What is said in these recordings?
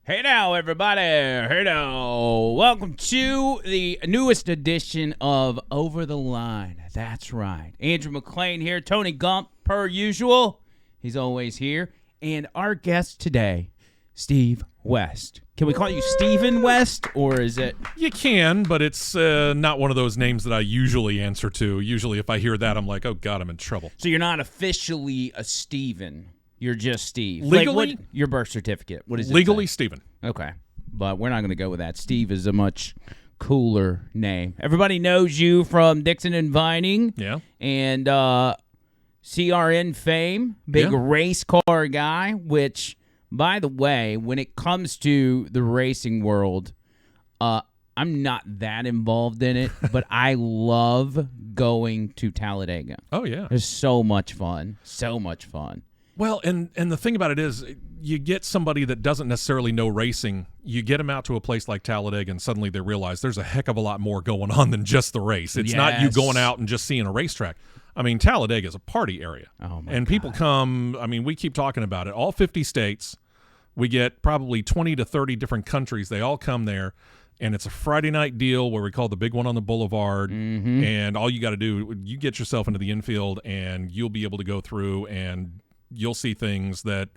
Hey now, everybody. Hey now. Welcome to the newest edition of Over the Line. That's right. Andrew McClain here. Tony Gump, per usual. He's always here. And our guest today, Steve West. Can we call you Steven West, or is it? You can, but it's not one of those names that I usually answer to. Usually if I hear that, I'm like, oh, God, I'm in trouble. So you're not officially a Steven. You're just Steve. Legally? Like your birth certificate. What is it? Legally, Steven. Okay. But we're not going to go with that. Steve is a much cooler name. Everybody knows you from Dixon and Vining. Yeah. And CRN fame. Big race car guy, which, by the way, when it comes to the racing world, I'm not that involved in it, but I love going to Talladega. Oh, yeah. It's so much fun. So much fun. Well, and the thing about it is, you get somebody that doesn't necessarily know racing, you get them out to a place like Talladega, and suddenly they realize there's a heck of a lot more going on than just the race. It's not you going out and just seeing a racetrack. I mean, Talladega is a party area. Oh my and God. People come, I mean, we keep talking about it. All 50 states, we get probably 20 to 30 different countries. They all come there. And it's a Friday night deal where we call the big one on the boulevard. Mm-hmm. And all you got to do, you get yourself into the infield, and you'll be able to go through and you'll see things that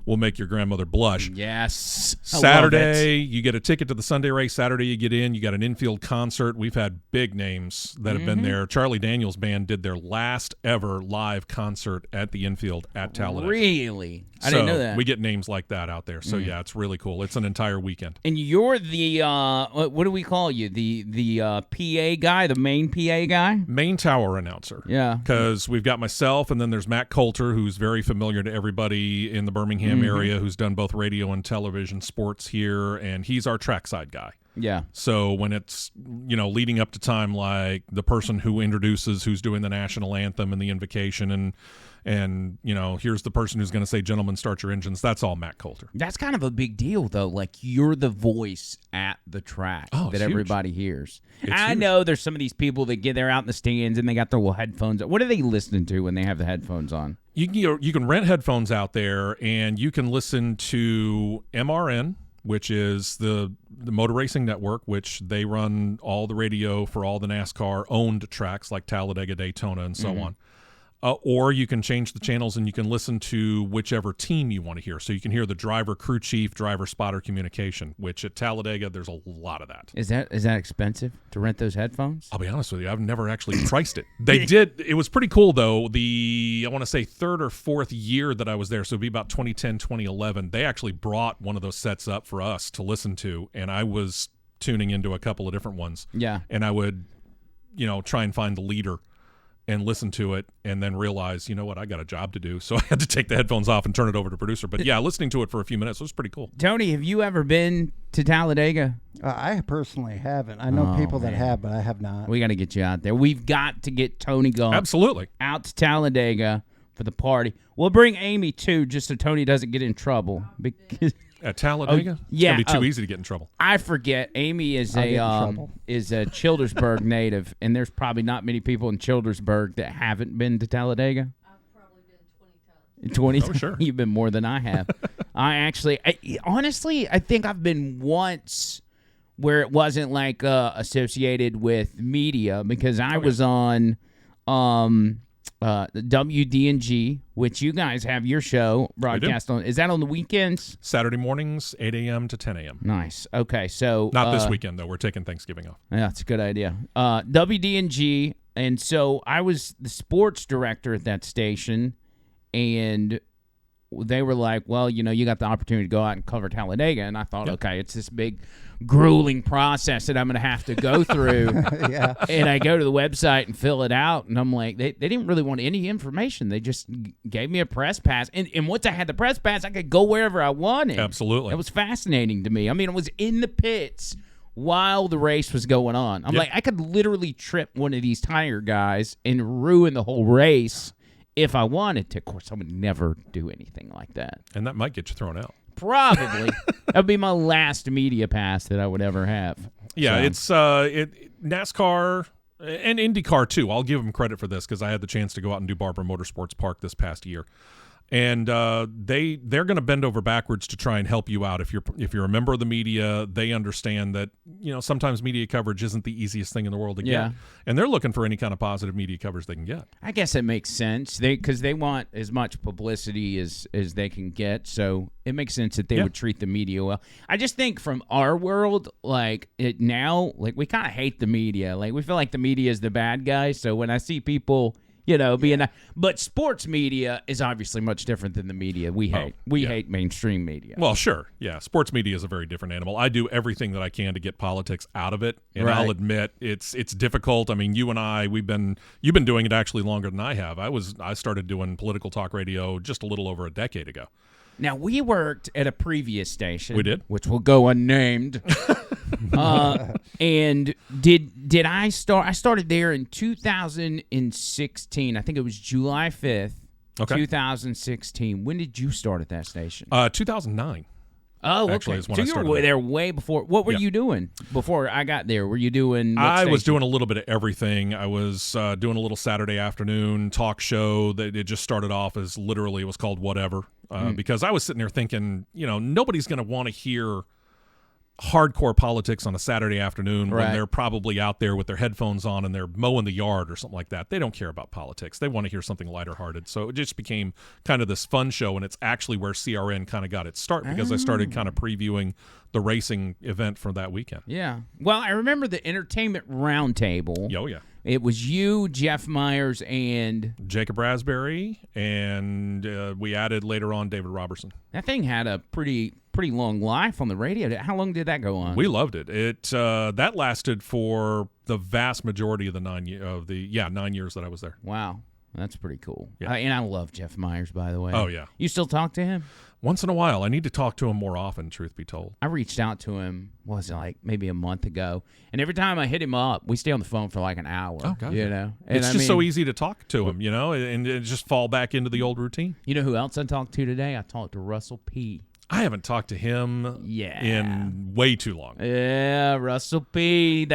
will make your grandmother blush. Yes. Saturday, you get a ticket to the Sunday race. Saturday, you get in. You got an infield concert. We've had big names that have been there. Charlie Daniels Band did their last ever live concert at the infield at Talladega. Really? I didn't know that. We get names like that out there. So, yeah, it's really cool. It's an entire weekend. And you're the, what do we call you? The PA guy, the main PA guy? Main tower announcer. Yeah. Because we've got myself, and then there's Matt Coulter, who's very familiar to everybody in the Birmingham area, who's done both radio and television sports here, and he's our trackside guy. Yeah. So when it's, leading up to time, like the person who introduces who's doing the national anthem and the invocation, and here's the person who's going to say, gentlemen, start your engines, that's all Matt Coulter. That's kind of a big deal, though. Like, you're the voice at the track that everybody hears. I know there's some of these people that get there out in the stands and they got their little headphones. What are they listening to when they have the headphones on? You can rent headphones out there, and you can listen to MRN, which is the Motor Racing Network, which they run all the radio for all the NASCAR-owned tracks like Talladega, Daytona, and so on. Or you can change the channels and you can listen to whichever team you want to hear. So you can hear the driver, crew chief, driver, spotter communication, which at Talladega, there's a lot of that. Is that expensive to rent those headphones? I'll be honest with you, I've never actually priced it. They did. It was pretty cool, though. I want to say third or fourth year that I was there, so it'd be about 2010, 2011, they actually brought one of those sets up for us to listen to, and I was tuning into a couple of different ones. Yeah. And I would, try and find the leader and listen to it, and then realize, you know what, I got a job to do. So I had to take the headphones off and turn it over to producer. But yeah, listening to it for a few minutes was pretty cool. Tony, have you ever been to Talladega? I personally haven't. I know people that have, but I have not. We got to get you out there. We've got to get Tony Gump Absolutely out to Talladega for the party. We'll bring Amy, too, just so Tony doesn't get in trouble. Because at Talladega? Yeah. It's going to be too easy to get in trouble. I forget. Amy is a Childersburg native, and there's probably not many people in Childersburg that haven't been to Talladega. I've probably been 20 times. 20 Oh, sure. You've been more than I have. Honestly, I think I've been once where it wasn't like associated with media, because I was on the WDNG, which you guys have your show broadcast on. Is that on the weekends? Saturday mornings, 8 a.m. to 10 a.m. Nice. Okay, so Not this weekend, though. We're taking Thanksgiving off. yeah, that's a good idea. WDNG, and so I was the sports director at that station, and they were like, well, you got the opportunity to go out and cover Talladega, and I thought, okay, it's this big, grueling process that I'm going to have to go through. Yeah. And I go to the website and fill it out, and I'm like, they didn't really want any information. They just gave me a press pass. And once I had the press pass, I could go wherever I wanted. Absolutely. It was fascinating to me. I mean, it was in the pits while the race was going on. I'm like, I could literally trip one of these tire guys and ruin the whole race if I wanted to. Of course, I would never do anything like that. And that might get you thrown out. Probably. That would be my last media pass that I would ever have. Yeah, So, it's NASCAR and IndyCar, too. I'll give them credit for this because I had the chance to go out and do Barbara Motorsports Park this past year. And they're going to bend over backwards to try and help you out. If you're a member of the media, they understand that sometimes media coverage isn't the easiest thing in the world to get, and they're looking for any kind of positive media coverage they can get. I guess it makes sense because they want as much publicity as they can get. So it makes sense that they would treat the media well. I just think from our world, like it now, like we kind of hate the media. Like we feel like the media is the bad guy. So when I see people, being but sports media is obviously much different than the media we hate. We hate mainstream media. Well, sure. Yeah. Sports media is a very different animal. I do everything that I can to get politics out of it. And I'll admit it's difficult. I mean, you and I, you've been doing it actually longer than I have. I started doing political talk radio just a little over a decade ago. Now, we worked at a previous station. We did. Which will go unnamed. And did I start? I started there in 2016. I think it was July 5th, 2016. When did you start at that station? 2009. Oh, actually, okay. is when So I you started were there way before. What were you doing before I got there? Were you doing? I was doing a little bit of everything. I was doing a little Saturday afternoon talk show that it just started off as literally it was called Whatever because I was sitting there thinking, nobody's going to want to hear hardcore politics on a Saturday afternoon when they're probably out there with their headphones on and they're mowing the yard or something like that. They don't care about politics. They want to hear something lighter hearted. So it just became kind of this fun show, and it's actually where CRN kind of got its start because I started kind of previewing the racing event for that weekend. Yeah. Well, I remember the Entertainment Roundtable. Oh, yeah. It was you, Jeff Myers, and Jacob Raspberry, and we added later on David Robertson. That thing had a pretty long life on the radio. How long did that go on? We loved it. That lasted for the vast majority of the 9 years that I was there. Wow, that's pretty cool. Yeah. And I love Jeff Myers, by the way. Oh yeah. You still talk to him? Once in a while. I need to talk to him more often, truth be told. I reached out to him, maybe a month ago, and every time I hit him up, we stay on the phone for like an hour. Oh, God. And it's just so easy to talk to him, and just fall back into the old routine. You know who else I talked to today? I talked to Russell P. I haven't talked to him in way too long. Yeah, Russell P.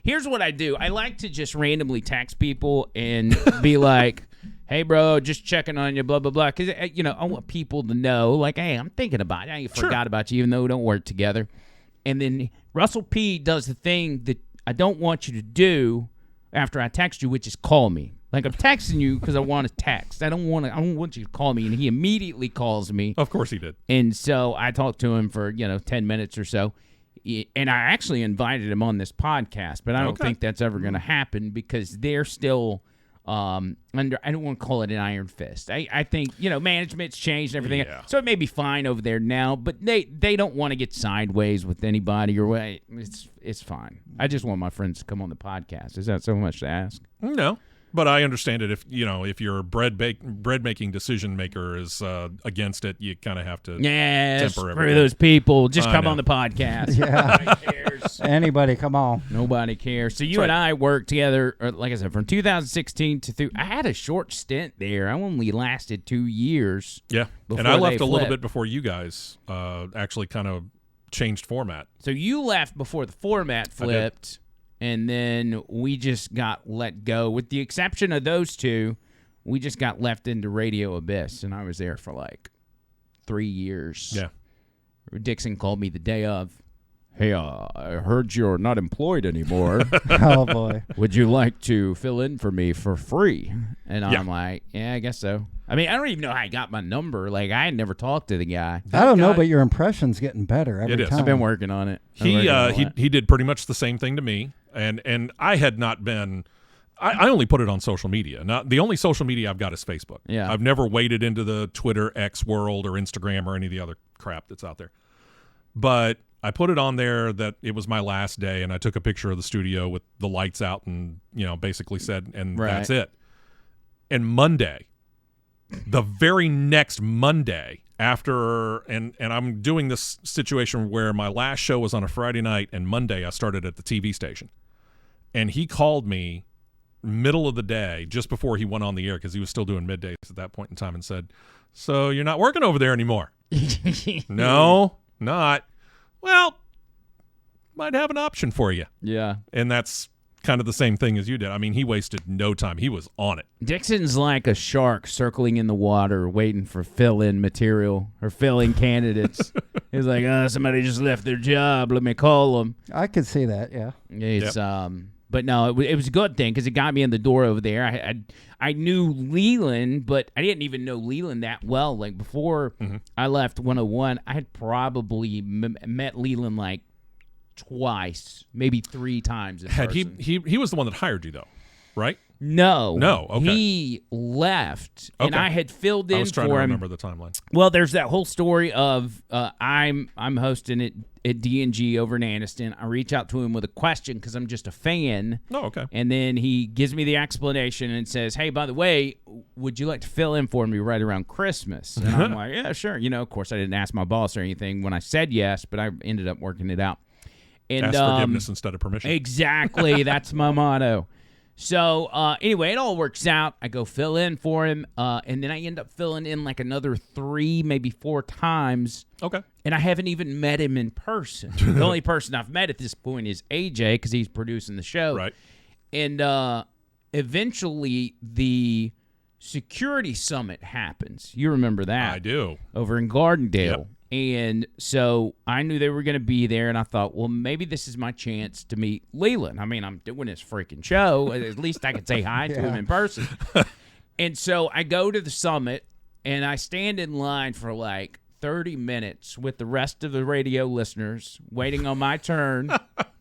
Here's what I do. I like to just randomly text people and be like, hey, bro, just checking on you, blah, blah, blah. Because, I want people to know, like, hey, I'm thinking about you. I forgot about you, even though we don't work together. And then Russell P. does the thing that I don't want you to do after I text you, which is call me. Like, I'm texting you because I want to text. I don't want you to call me. And he immediately calls me. Of course he did. And so I talked to him for, 10 minutes or so. And I actually invited him on this podcast, but I don't think that's ever going to happen because they're still under, I don't want to call it an iron fist. I think, management's changed and everything. Yeah. So it may be fine over there now, but they don't want to get sideways with anybody or what. It's fine. I just want my friends to come on the podcast. Is that so much to ask? No. But I understand it if you're a bread making decision maker is against it, you kind of have to temper screw everything. those people. Just come on the podcast. Yeah. Nobody cares. Anybody, come on. Nobody cares. So you and I worked together, like I said, from 2016 to through. I had a short stint there. I only lasted 2 years. Yeah, and I left a little bit before you guys actually kind of changed format. So you left before the format flipped. And then we just got let go. With the exception of those two, we just got left into Radio Abyss. And I was there for like 3 years. Yeah. Dixon called me the day of. Hey, I heard you're not employed anymore. Oh, boy. Would you like to fill in for me for free? And I'm like, yeah, I guess so. I mean, I don't even know how I got my number. Like, I had never talked to the guy. I don't know, but your impression's getting better every time. I've been working on it. He did pretty much the same thing to me. And I had not been – I only put it on social media. Not the only social media I've got is Facebook. Yeah. I've never waded into the Twitter, X world, or Instagram or any of the other crap that's out there. But I put it on there that it was my last day, and I took a picture of the studio with the lights out and, basically said, and that's it. And Monday, the very next Monday after, and I'm doing this situation where my last show was on a Friday night, and Monday I started at the TV station. And he called me middle of the day, just before he went on the air, because he was still doing middays at that point in time, and said, so you're not working over there anymore? No, not. Well, might have an option for you. Yeah. And that's kind of the same thing as you did. I mean, he wasted no time. He was on it. Dixon's like a shark circling in the water, waiting for fill-in material or fill-in candidates. He's like, somebody just left their job. Let me call them. I could see that. Yeah. It's but no, it was a good thing because it got me in the door over there. I knew Leland, but I didn't even know Leland that well. Like before I left 101, I had probably met Leland like twice, maybe 3 times. He was the one that hired you though, right? No. Okay. He left, and I had filled in for him. I was trying to remember the timeline. Well, there's that whole story of I'm hosting it at D&G over in Anniston. I reach out to him with a question because I'm just a fan. Oh, okay. And then he gives me the explanation and says, hey, by the way, would you like to fill in for me right around Christmas? And I'm like, yeah, sure. Of course, I didn't ask my boss or anything when I said yes, but I ended up working it out. And, ask forgiveness instead of permission. Exactly. That's my motto. So, anyway, it all works out. I go fill in for him, and then I end up filling in like another 3, maybe 4 times. Okay. And I haven't even met him in person. The only person I've met at this point is AJ because he's producing the show. Right. And eventually the security summit happens. You remember that? I do. Over in Gardendale. Yep. And so I knew they were going to be there, and I thought, well, maybe this is my chance to meet Leland. I mean, I'm doing this freaking show. At least I could say hi to him in person. And so I go to the summit, and I stand in line for like 30 minutes with the rest of the radio listeners waiting on my turn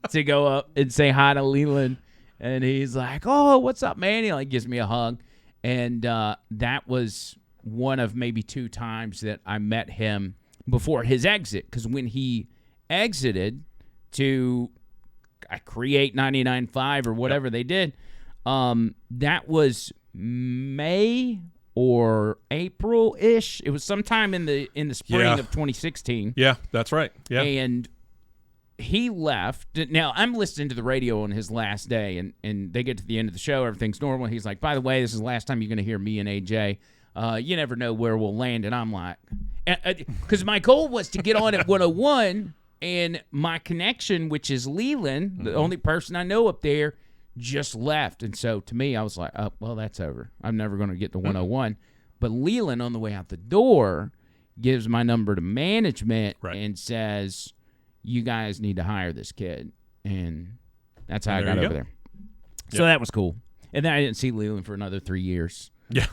to go up and say hi to Leland. And he's like, oh, what's up, man? He like gives me a hug. And that was one of maybe 2 times that I met him before his exit, because when he exited to create 99.5 or whatever they did, that was May or April-ish. It was sometime in the spring of 2016. Yeah, that's right. Yeah. And he left. Now, I'm listening to the radio on his last day, and they get to the end of the show. Everything's normal. He's like, by the way, this is the last time you're going to hear me and AJ. You never know where we'll land. And I'm like, because my goal was to get on at 101, and my connection, which is Leland, the only person I know up there, just left. And so to me, I was like, oh, well, that's over. I'm never going to get to 101. But Leland, on the way out the door, gives my number to management and says, you guys need to hire this kid. And that's how I got over there. So that was cool. And then I didn't see Leland for another 3 years. Yeah.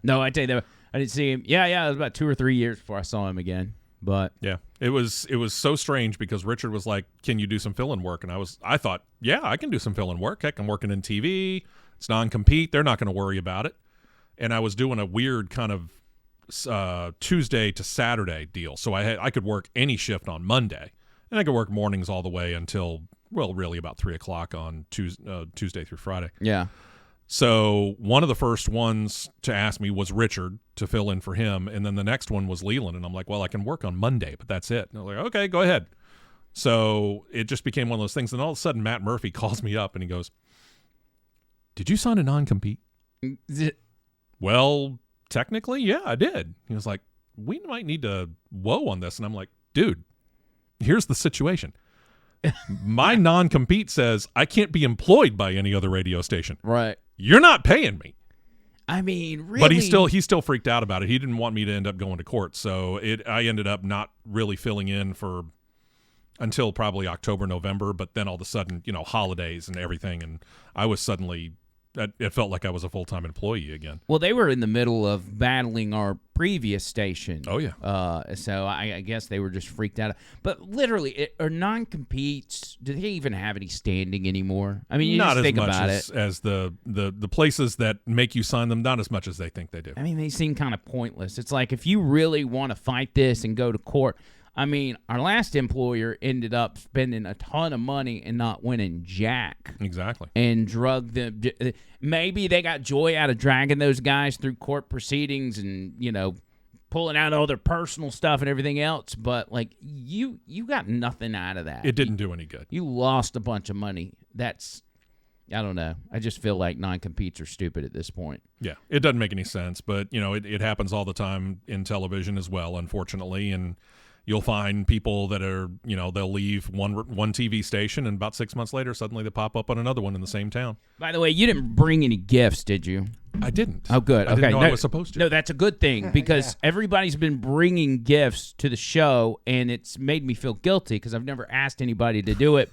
No, I tell you that I didn't see him. Yeah, it was about 2 or 3 years before I saw him again. But yeah, it was so strange because Richard was like, "Can you do some fill-in work?" And I thought, "Yeah, I can do some fill-in work. Heck, I'm working in TV. It's non-compete. They're not going to worry about it." And I was doing a weird kind of Tuesday to Saturday deal, so I could work any shift on Monday, and I could work mornings all the way until really about 3:00 on Tuesday through Friday. Yeah. So one of the first ones to ask me was Richard to fill in for him, and then the next one was Leland, and I'm like, well, I can work on Monday, but that's it. And they're like, okay, go ahead. So it just became one of those things, and all of a sudden Matt Murphy calls me up, and he goes, did you sign a non-compete? Well, technically, yeah, I did. He was like, we might need to whoa on this, and I'm like, dude, here's the situation. My non-compete says I can't be employed by any other radio station. Right. You're not paying me. I mean, really. But he still freaked out about it. He didn't want me to end up going to court, so I ended up not really filling in for until probably October, November. But then all of a sudden, holidays and everything, and I was suddenly. It felt like I was a full-time employee again. Well, they were in the middle of battling our previous station. Oh, yeah. So I guess they were just freaked out. But literally, are non-competes, do they even have any standing anymore? I mean, you not just think as much about as the places that make you sign them, not as much as they think they do. I mean, they seem kind of pointless. It's like if you really want to fight this and go to court. I mean, our last employer ended up spending a ton of money and not winning jack. Exactly. And drug them. Maybe they got joy out of dragging those guys through court proceedings and, pulling out all their personal stuff and everything else. But, you got nothing out of that. It didn't do any good. You lost a bunch of money. I don't know. I just feel like non-competes are stupid at this point. Yeah, it doesn't make any sense. But, it happens all the time in television as well, unfortunately. And You'll find people that are, they'll leave one TV station, and about 6 months later, suddenly they pop up on another one in the same town. By the way, you didn't bring any gifts, did you? I didn't. Oh, good. I didn't know I was supposed to. No, that's a good thing because everybody's been bringing gifts to the show, and it's made me feel guilty because I've never asked anybody to do it.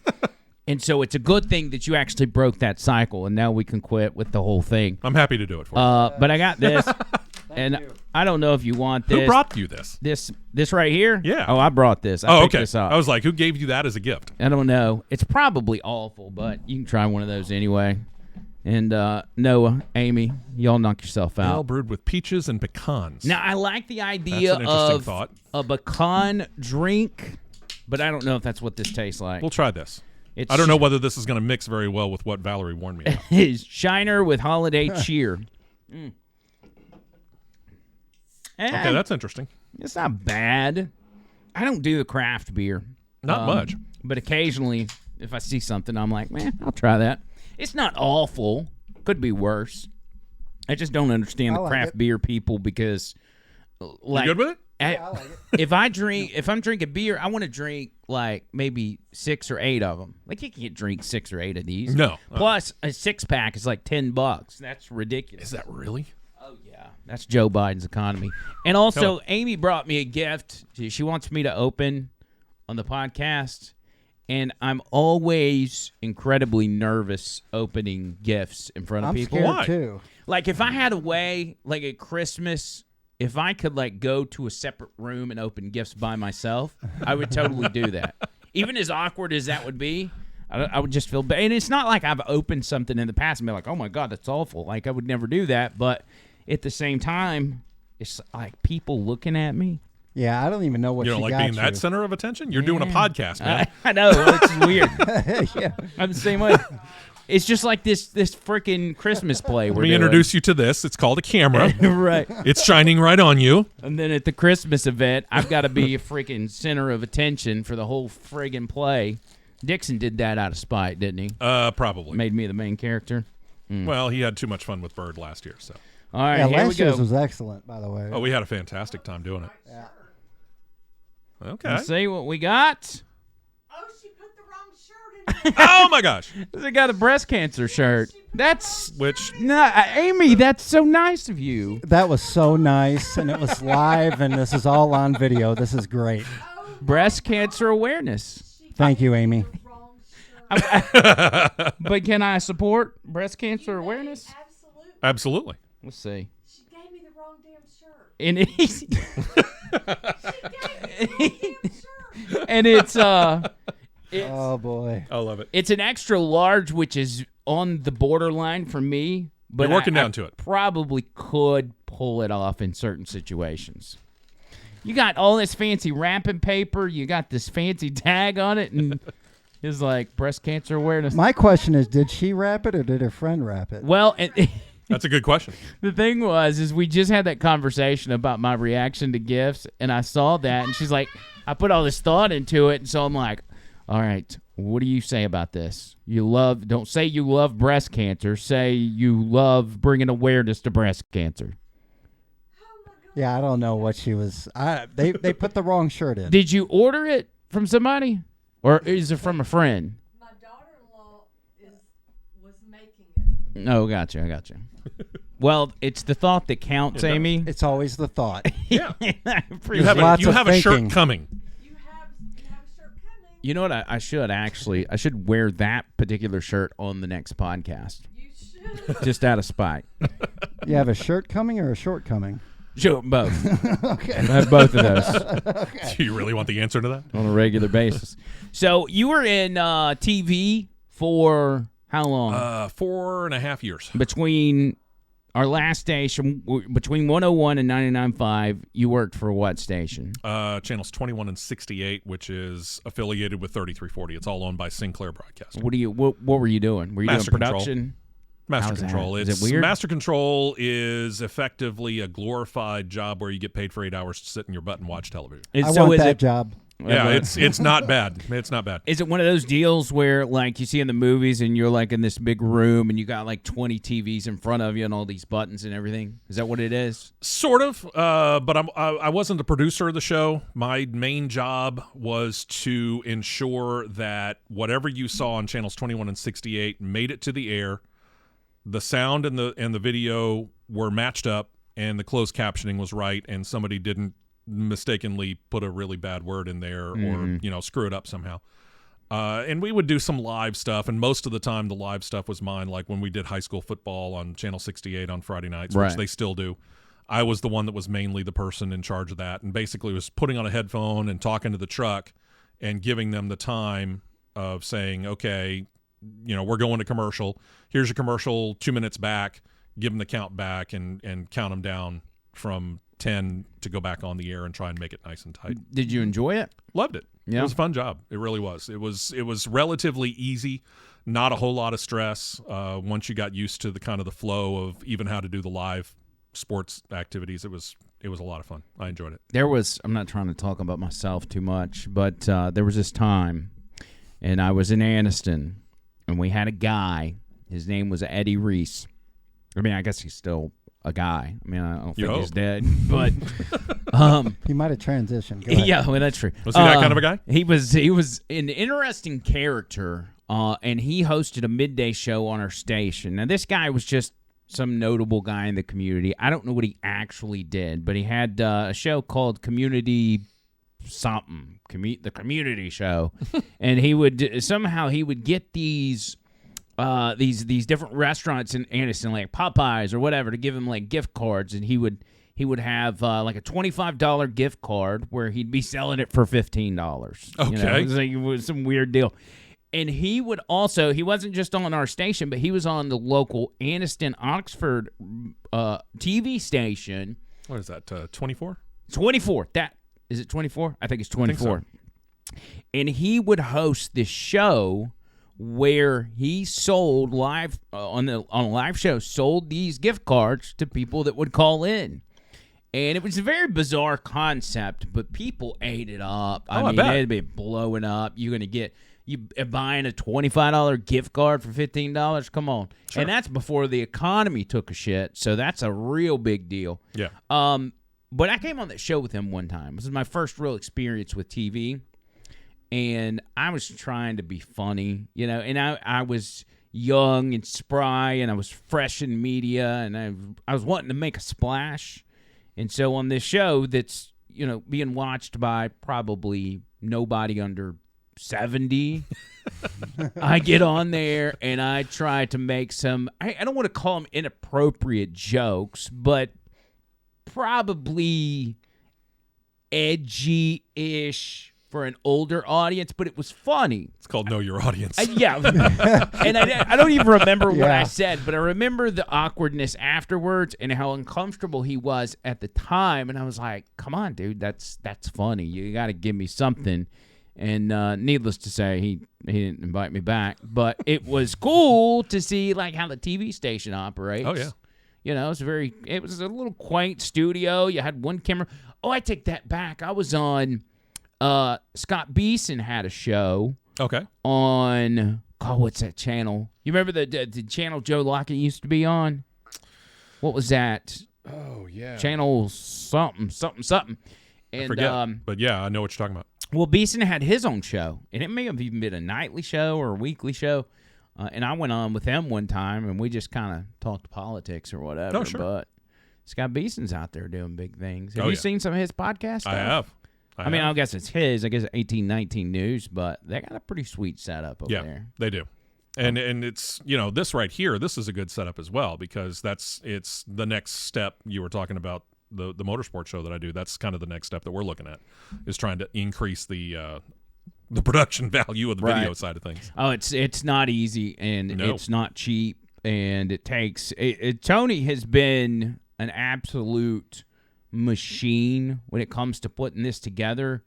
And so it's a good thing that you actually broke that cycle, and now we can quit with the whole thing. I'm happy to do it for you. But I got this, and I don't know if you want this. Who brought you this? This right here? Yeah. Oh, I brought this. I picked okay. this up. I was like, who gave you that as a gift? I don't know. It's probably awful, but you can try one of those anyway. And Noah, Amy, y'all knock yourself out. Ale brewed with peaches and pecans. Now, I like the idea That's an interesting of thought. a pecan drink, but I don't know if that's what this tastes like. We'll try this. It's I don't know whether this is going to mix very well with what Valerie warned me about. It's Shiner with holiday cheer. Okay, that's interesting. It's not bad. I don't do the craft beer. Not much. But occasionally, if I see something, I'm like, man, I'll try that. It's not awful. Could be worse. I just don't understand the like craft it. beer people because, like, You good with it? I like it. if I'm drinking beer, I want to drink like maybe 6 or 8 of them. Like you can't drink 6 or 8 of these. No. Plus, a 6-pack is like $10. That's ridiculous. Is that really? Oh yeah, that's Joe Biden's economy. And also, Amy brought me a gift. She wants me to open on the podcast, and I'm always incredibly nervous opening gifts in front of I'm people. scared Why? too. Like if I had a way, like at Christmas, if I could like go to a separate room and open gifts by myself, I would totally do that. Even as awkward as that would be, I would just feel bad. And it's not like I've opened something in the past and be like, oh my God, that's awful. Like I would never do that. But at the same time, it's like people looking at me. Yeah, I don't even know what You don't she like got being you. that center of attention? You're doing a podcast, man. I know, it's weird. Yeah. I'm the same way. It's just like this freaking Christmas play. Let me introduce you to this. It's called a camera. Right. It's shining right on you. And then at the Christmas event, I've got to be a freaking center of attention for the whole friggin' play. Dixon did that out of spite, didn't he? Probably. Made me the main character. Well, he had too much fun with Bird last year, so. All right, Yeah, here we last year's go. was excellent, by the way. Oh, we had a fantastic time doing it. Yeah. Okay. Let's see what we got. Oh, she put the wrong shirt in. Oh my gosh. They got a breast cancer shirt. That's Which Amy. That's so nice of you. That was so nice, and it was live, and this is all on video. This is great. Breast cancer awareness. Thank you, Amy. Wrong shirt. But can I support breast cancer awareness? Absolutely. absolutely. Let's see. She gave me the wrong damn shirt. And it's She gave me the wrong damn shirt. and it's Oh boy. I love it. it's an extra large, which is on the borderline for me. But You're working I down to it. Probably could pull it off in certain situations. You got all this fancy wrapping paper. You got this fancy tag on it, and it's like breast cancer awareness. My question is, did she wrap it or did her friend wrap it? Well, and That's a good question. the thing is we just had that conversation about my reaction to gifts, and I saw that, and she's like, I put all this thought into it, and so I'm like, all right, what do you say about this? Don't say you love breast cancer. Say you love bringing awareness to breast cancer. Yeah, I don't know what she was. They put the wrong shirt in. Did you order it from somebody, or is it from a friend? My daughter-in-law was making it. Oh, gotcha. I gotcha. Well, it's the thought that counts, Amy. It's always the thought. Yeah. I You appreciate have it. Lots you of have a shirt thinking. coming. You have a shirt coming. You know what? I should actually. I should wear that particular shirt on the next podcast, You should. just out of spite. You have a shirt coming or a short coming? Sure, both. Okay. I have both of those Do you really want the answer to that? on a regular basis. So you were in TV for how long? 4.5 years. Between our last station, between 101 and 99.5, you worked for what station? Channels 21 and 68, which is affiliated with 3340. It's all owned by Sinclair Broadcasting. What were you doing? Were you Master doing Control. production? Master How's that? Control. Is It's it weird? Master Control is effectively a glorified job where you get paid for 8 hours to sit in your butt and watch television. I want that job. Yeah, it's not bad. It's not bad. Is it one of those deals where, like, you see in the movies and you're, like, in this big room and you got, like, 20 TVs in front of you and all these buttons and everything? Is that what it is? Sort of, but I wasn't the producer of the show. My main job was to ensure that whatever you saw on channels 21 and 68 made it to the air, the sound and the video were matched up, and the closed captioning was right, and somebody didn't mistakenly put a really bad word in there or screw it up somehow. And we would do some live stuff, and most of the time the live stuff was mine, like when we did high school football on channel 68 on Friday nights, which they still do. I was the one that was mainly the person in charge of that, and basically was putting on a headphone and talking to the truck and giving them the time of saying, okay, we're going to commercial, here's your commercial, 2 minutes back, give them the count back and count them down from 10 to go back on the air and try and make it nice and tight. Did you enjoy it? Loved it. Yeah. It was a fun job. It really was. It was relatively easy, not a whole lot of stress. Once you got used to the kind of the flow of even how to do the live sports activities, it was a lot of fun. I enjoyed it. I'm not trying to talk about myself too much, but there was this time, and I was in Anniston, and we had a guy. His name was Eddie Reese. I mean, I guess he's still a guy. I mean, I don't think he's dead, but he might have transitioned. Go ahead. Yeah, well, that's true. Was he that kind of a guy? He was an interesting character, and he hosted a midday show on our station. Now, this guy was just some notable guy in the community. I don't know what he actually did, but he had a show called Community something, the Community Show, and he would get these different restaurants in Anniston, like Popeyes or whatever, to give him like gift cards, and he would have like a $25 gift card where he'd be selling it for $15. Okay, it was some weird deal. And he wasn't just on our station, but he was on the local Anniston Oxford TV station. What is that? 24? 24. Is it 24? I think it's 24. I think so. And he would host this show where he sold live on a live show, sold these gift cards to people that would call in. And it was a very bizarre concept, but people ate it up. I mean, it'd be blowing up. You're going to get buying a $25 gift card for $15. Come on. Sure. And that's before the economy took a shit. So that's a real big deal. Yeah. But I came on that show with him one time. This was my first real experience with TV. And I was trying to be funny, and I was young and spry, and I was fresh in media, and I was wanting to make a splash. And so on this show that's, being watched by probably nobody under 70, I get on there and I try to make some, I don't want to call them inappropriate jokes, but probably edgy-ish for an older audience, but it was funny. It's called Know Your Audience. Yeah. And I don't even remember what I said, but I remember the awkwardness afterwards and how uncomfortable he was at the time. And I was like, come on, dude, that's funny. You got to give me something. And needless to say, he didn't invite me back. But it was cool to see like how the TV station operates. Oh, yeah. It was a little quaint studio. You had one camera. Oh, I take that back. I was on... Scott Beeson had a show. Okay. On what's that channel? You remember the channel Joe Lockett used to be on? What was that? Oh yeah. Channel something. And I forget. But yeah, I know what you're talking about. Well, Beeson had his own show, and it may have even been a nightly show or a weekly show. And I went on with him one time, and we just kind of talked politics or whatever. Oh, sure. But Scott Beeson's out there doing big things. Have you seen some of his podcasts? I have. I mean, I guess it's his. I guess 1819 News, but they got a pretty sweet setup over there. Yeah, they do. And it's, this right here, this is a good setup as well, because it's the next step. You were talking about the motorsport show that I do. That's kind of the next step that we're looking at, is trying to increase the production value of the video side of things. Oh, it's not easy, and it's not cheap, and it takes Tony has been an absolute machine when it comes to putting this together.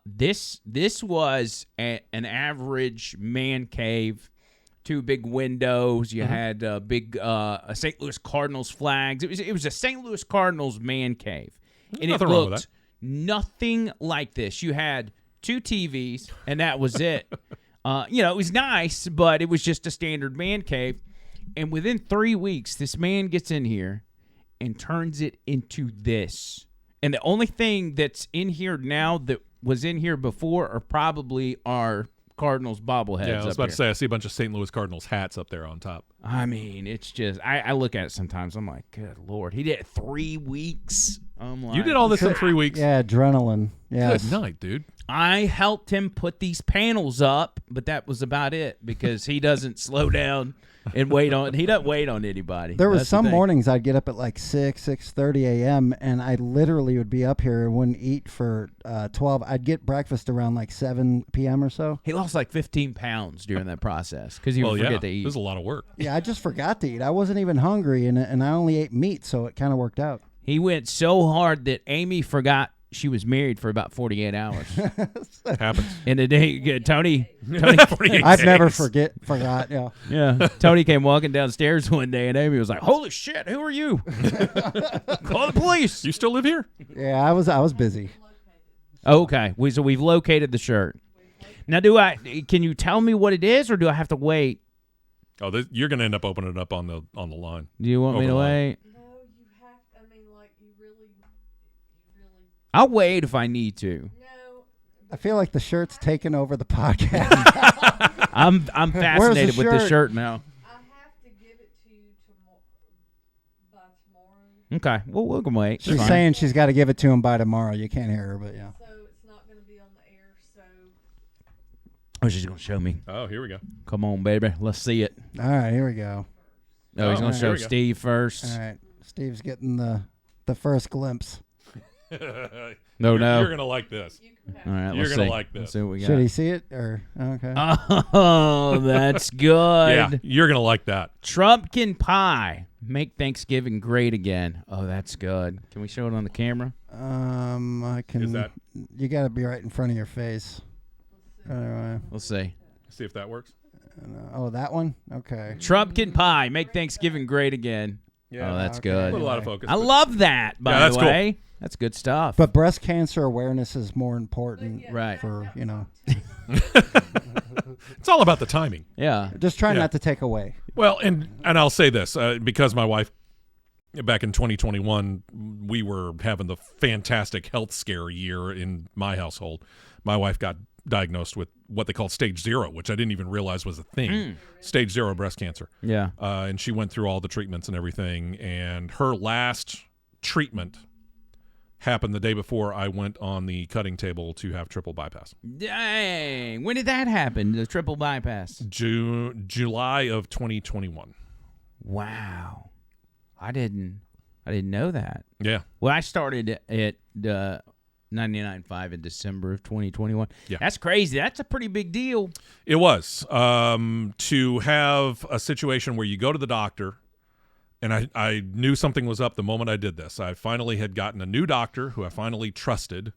This was an average man cave, 2 big windows. You had big St. Louis Cardinals flags. It was a St. Louis Cardinals man cave, and nothing wrong with that. Nothing like this. You had 2 TVs, and that was it. It was nice, but it was just a standard man cave. And within 3 weeks, this man gets in here and turns it into this. And the only thing that's in here now that was in here before are probably our Cardinals bobbleheads. Yeah, I was up about here. to say, I see a bunch of St. Louis Cardinals hats up there on top. I mean, it's just, I look at it sometimes. I'm like, good Lord. He did it 3 weeks. I'm like, You did all this in 3 weeks? Yeah, adrenaline. Yeah. Good night, dude. I helped him put these panels up, but that was about it because he doesn't slow down and he doesn't wait on anybody. There was That's the some thing. mornings I'd get up at like 6:30 a.m. and I literally would be up here and wouldn't eat for 12. I'd get breakfast around like 7 p.m. or so. He lost like 15 pounds during that process because he would forget to It eat. was a lot of work. Yeah, I just forgot to eat. I wasn't even hungry, and I only ate meat, so it kind of worked out. He went so hard that Amy forgot she was married for about 48 hours. Happens. And the day, Tony, 48 I've never days. forgot. Yeah. yeah, Tony came walking downstairs one day, and Amy was like, "Holy shit, who are you? Call the police." You still live here? Yeah, I was busy. Okay, so we've located the shirt. Now, can you tell me what it is, or do I have to wait? Oh, you're going to end up opening it up on the line. Do you want me Over to the line. wait? No, you have. I mean, like you really. I'll wait if I need to. No. I feel like the shirt's taken over the podcast. I'm fascinated with this shirt? shirt now. I have to give it to you by tomorrow. Okay, well, we can wait. She's It's fine. saying she's got to give it to him by tomorrow. You can't hear her, but yeah. So it's not going to be on the air. So Oh, she's gonna show me. Oh, here we go. Come on, baby, let's see it. All right, here we go. Oh, he's Oh, gonna here show we go. Steve first. All right, Steve's getting the first glimpse. No, no. You're going to like this. you can have. All right, You're let's gonna see. like this. Let's see what we got. Should he see it or okay? Oh, that's good. Yeah, you're going to like that. Trumpkin pie. Make Thanksgiving great again. Oh, that's good. Can we show it on the camera? I can. Is that- You got to be right in front of your face. Anyway, We'll see. See if that works. oh, that one. Okay. Trumpkin pie. Make Thanksgiving great again. Yeah. Oh, that's okay. good. A little out of focus. I but- love that, by Yeah, that's the cool. way. That's good stuff. But breast cancer awareness is more important Right. for It's all about the timing. yeah. Just try Yeah. not to take away. Well, and I'll say this because my wife, back in 2021, we were having the fantastic health scare year in my household. My wife got diagnosed with what they call stage 0, which I didn't even realize was a thing. Stage 0 breast cancer. Yeah. And she went through all the treatments and everything. And her last treatment happened the day before I went on the cutting table to have triple bypass. Dang. When did that happen? The triple bypass. July of 2021. Wow. I didn't know that. Yeah. Well, I started at 99.5 in December of 2021. Yeah. That's crazy. That's a pretty big deal. It was to have a situation where you go to the doctor, and I knew something was up the moment I did this. I finally had gotten a new doctor who I finally trusted,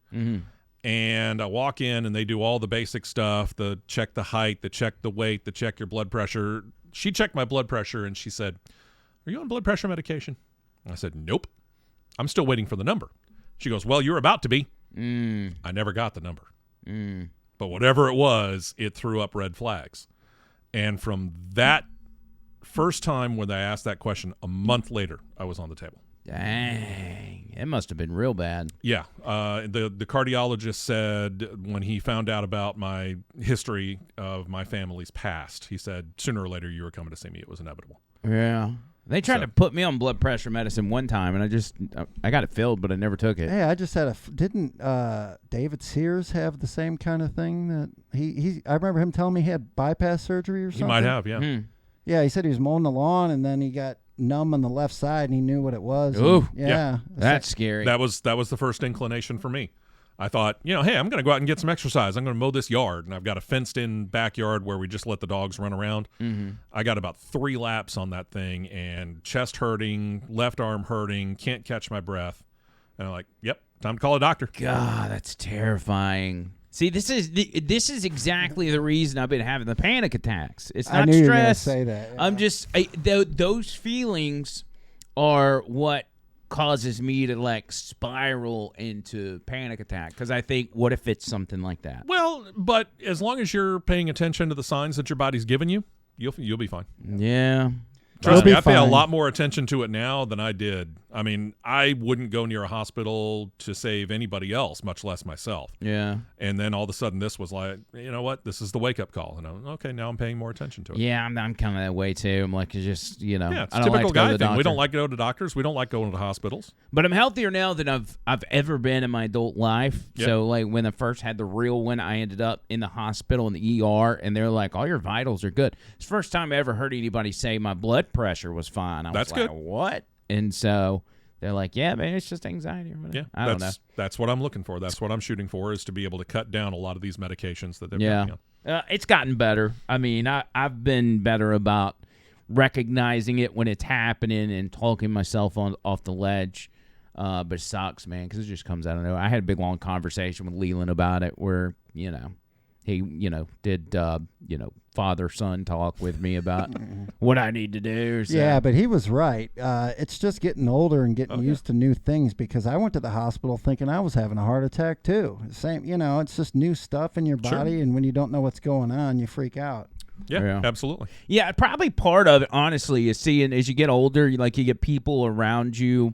and I walk in and they do all the basic stuff, the check the height, the check the weight, the check your blood pressure. She checked my blood pressure and she said, "Are you on blood pressure medication?" I said, "Nope. I'm still waiting for the number." She goes, "Well, you're about to be." I never got the number. But whatever it was, it threw up red flags. And from that first time when I asked that question, a month later, I was on the table. Dang. It must have been real bad. Yeah. The cardiologist said when he found out about my history of my family's past, he said, sooner or later you were coming to see me. It was inevitable. Yeah. They tried to put me on blood pressure medicine one time, and I got it filled, but I never took it. Hey, I just had didn't David Sears have the same kind of thing that I remember him telling me he had bypass surgery or something. He might have, yeah. Yeah, he said he was mowing the lawn and then he got numb on the left side and he knew what it was. Ooh. Yeah. That's scary. That was the first inclination for me. I thought, hey, I'm going to go out and get some exercise. I'm going to mow this yard, and I've got a fenced-in backyard where we just let the dogs run around. I got about 3 laps on that thing, and chest hurting, left arm hurting, can't catch my breath. And I'm like, yep, time to call a doctor. God, that's terrifying. See, this is exactly the reason I've been having the panic attacks. It's I not knew you were gonna stress. say that. Yeah. I'm just those feelings are what causes me to like spiral into panic attack. Because I think, what if it's something like that? Well, but as long as you're paying attention to the signs that your body's giving you, you'll be fine. Yeah. Trust me, be I pay a fine. lot more attention to it now than I did. I mean, I wouldn't go near a hospital to save anybody else, much less myself. Yeah. And then all of a sudden, this was like, you know what? This is the wake-up call. And I'm, okay, now I'm paying more attention to it. Yeah, I'm kind of that way too. I'm like, it's just, you know, Yeah, it's I a don't like typical to go to guy the thing. We doctor. don't like to go to doctors. We don't like going to hospitals. But I'm healthier now than I've ever been in my adult life. Yep. So like when I first had the real one, I ended up in the hospital in the ER, and they're like, all your vitals are good. It's the first time I ever heard anybody say my blood pressure was fine. I That's was like, good. what? And so they're like, yeah, man, it's just anxiety or whatever. Yeah, I don't know. that's what I'm looking for. That's what I'm shooting for, is to be able to cut down a lot of these medications that they're Yeah. putting on. It's gotten better. I mean, I've been better about recognizing it when it's happening and talking myself off the ledge. But it sucks, man, because it just comes out of nowhere. I had a big, long conversation with Leland about it where, you know, he, you know, did, father-son talk with me about what I need to do. So. Yeah, but he was right. It's just getting older and getting used to new things, because I went to the hospital thinking I was having a heart attack too. Same, you know, it's just new stuff in your Sure. body, and when you don't know what's going on, you freak out. Yeah, Yeah. absolutely. Yeah, probably part of it, honestly, is seeing as you get older, you get people around you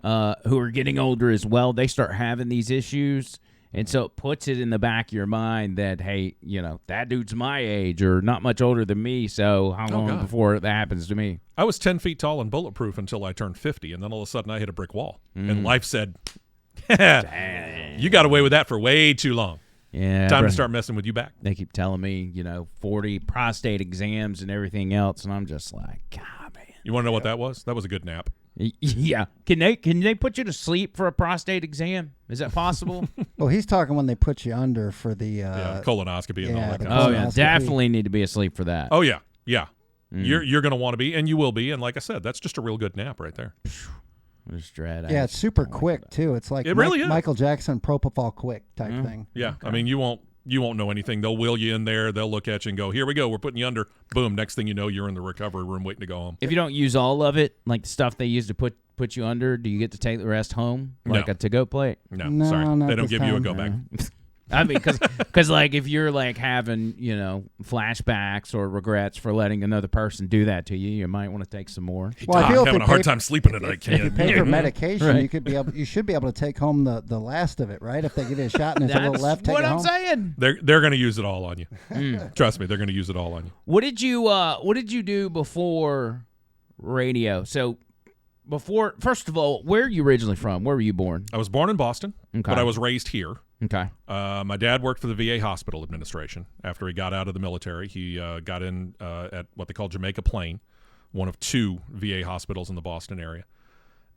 who are getting older as well. They start having these issues, and so it puts it in the back of your mind that, hey, you know, that dude's my age or not much older than me, so how long God. before that happens to me? I was 10 feet tall and bulletproof until I turned 50, and then all of a sudden I hit a brick wall. And life said, you got away with that for way too long. Yeah, Time bro. to start messing with you back. They keep telling me, 40 prostate exams and everything else, and I'm just like, God, man. You want to know what that was? That was a good nap. Yeah. Can they put you to sleep for a prostate exam? Is that possible? Well, he's talking when they put you under for the Colonoscopy and all yeah, that the kind of Oh stuff. yeah, colonoscopy. definitely need to be asleep for that. Oh, yeah. Yeah. You're going to want to be, and you will be. And like I said, that's just a real good nap right there. Just dread. I Yeah, just it's super don't like quick that. too. It's like It really is. Michael Jackson propofol quick type thing. Yeah. I mean, you won't know anything. They'll wheel you in there. They'll look at you and go, here we go. We're putting you under. Boom. Next thing you know, you're in the recovery room waiting to go home. If you don't use all of it, like the stuff they use to put you under, do you get to take the rest home, like No. a to-go plate? No, No, sorry. not They don't this give you a time. go back. I mean, because like if you're like having flashbacks or regrets for letting another person do that to you, you might want to take some more. Well, I I'm feel if having you a hard pay- time sleeping tonight, If you Ken. pay for medication, Right. you should be able to take home the last of it, right? If they give you a shot and there's a little That's left, take what it I'm home. saying. They're going to use it all on you. Trust me, they're going to use it all on you. What did you do before radio? So first of all, where are you originally from? Where were you born? I was born in Boston, Okay. but I was raised here. Okay. My dad worked for the VA hospital administration. After he got out of the military, he got in at what they call Jamaica Plain, one of two VA hospitals in the Boston area.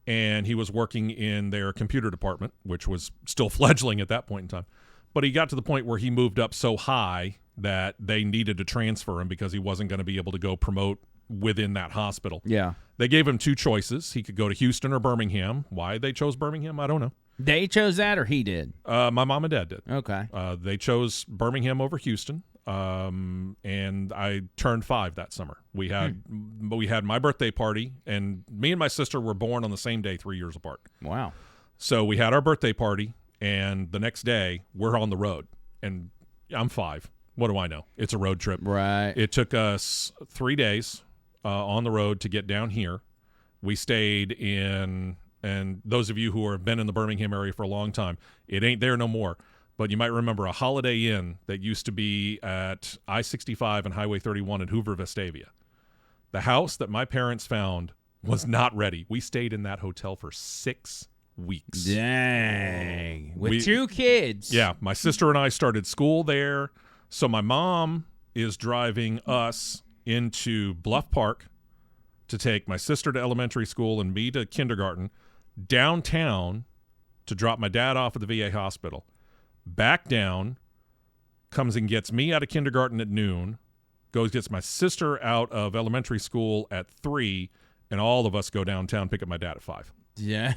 And he was working in their computer department, which was still fledgling at that point in time. But he got to the point where he moved up so high that they needed to transfer him because he wasn't going to be able to go promote within that hospital. Yeah. They gave him two choices. He could go to Houston or Birmingham. Why they chose Birmingham, I don't know. They chose that, or he did? My mom and dad did. Okay. They chose Birmingham over Houston, and I turned 5 that summer. We had my birthday party, and me and my sister were born on the same day, 3 years apart. Wow. So we had our birthday party, and the next day we're on the road, and I'm 5. What do I know? It's a road trip. Right. It took us 3 days on the road to get down here. We stayed in, and those of you who have been in the Birmingham area for a long time, it ain't there no more. But you might remember a Holiday Inn that used to be at I-65 and Highway 31 in Hoover, Vestavia. The house that my parents found was not ready. We stayed in that hotel for 6 weeks. Dang. With We- 2 kids. Yeah, my sister and I started school there. So my mom is driving us into Bluff Park to take my sister to elementary school and me to kindergarten, downtown to drop my dad off at the VA hospital, back down, comes and gets me out of kindergarten at noon, gets my sister out of elementary school at 3, and all of us go downtown, pick up my dad at 5. Yeah.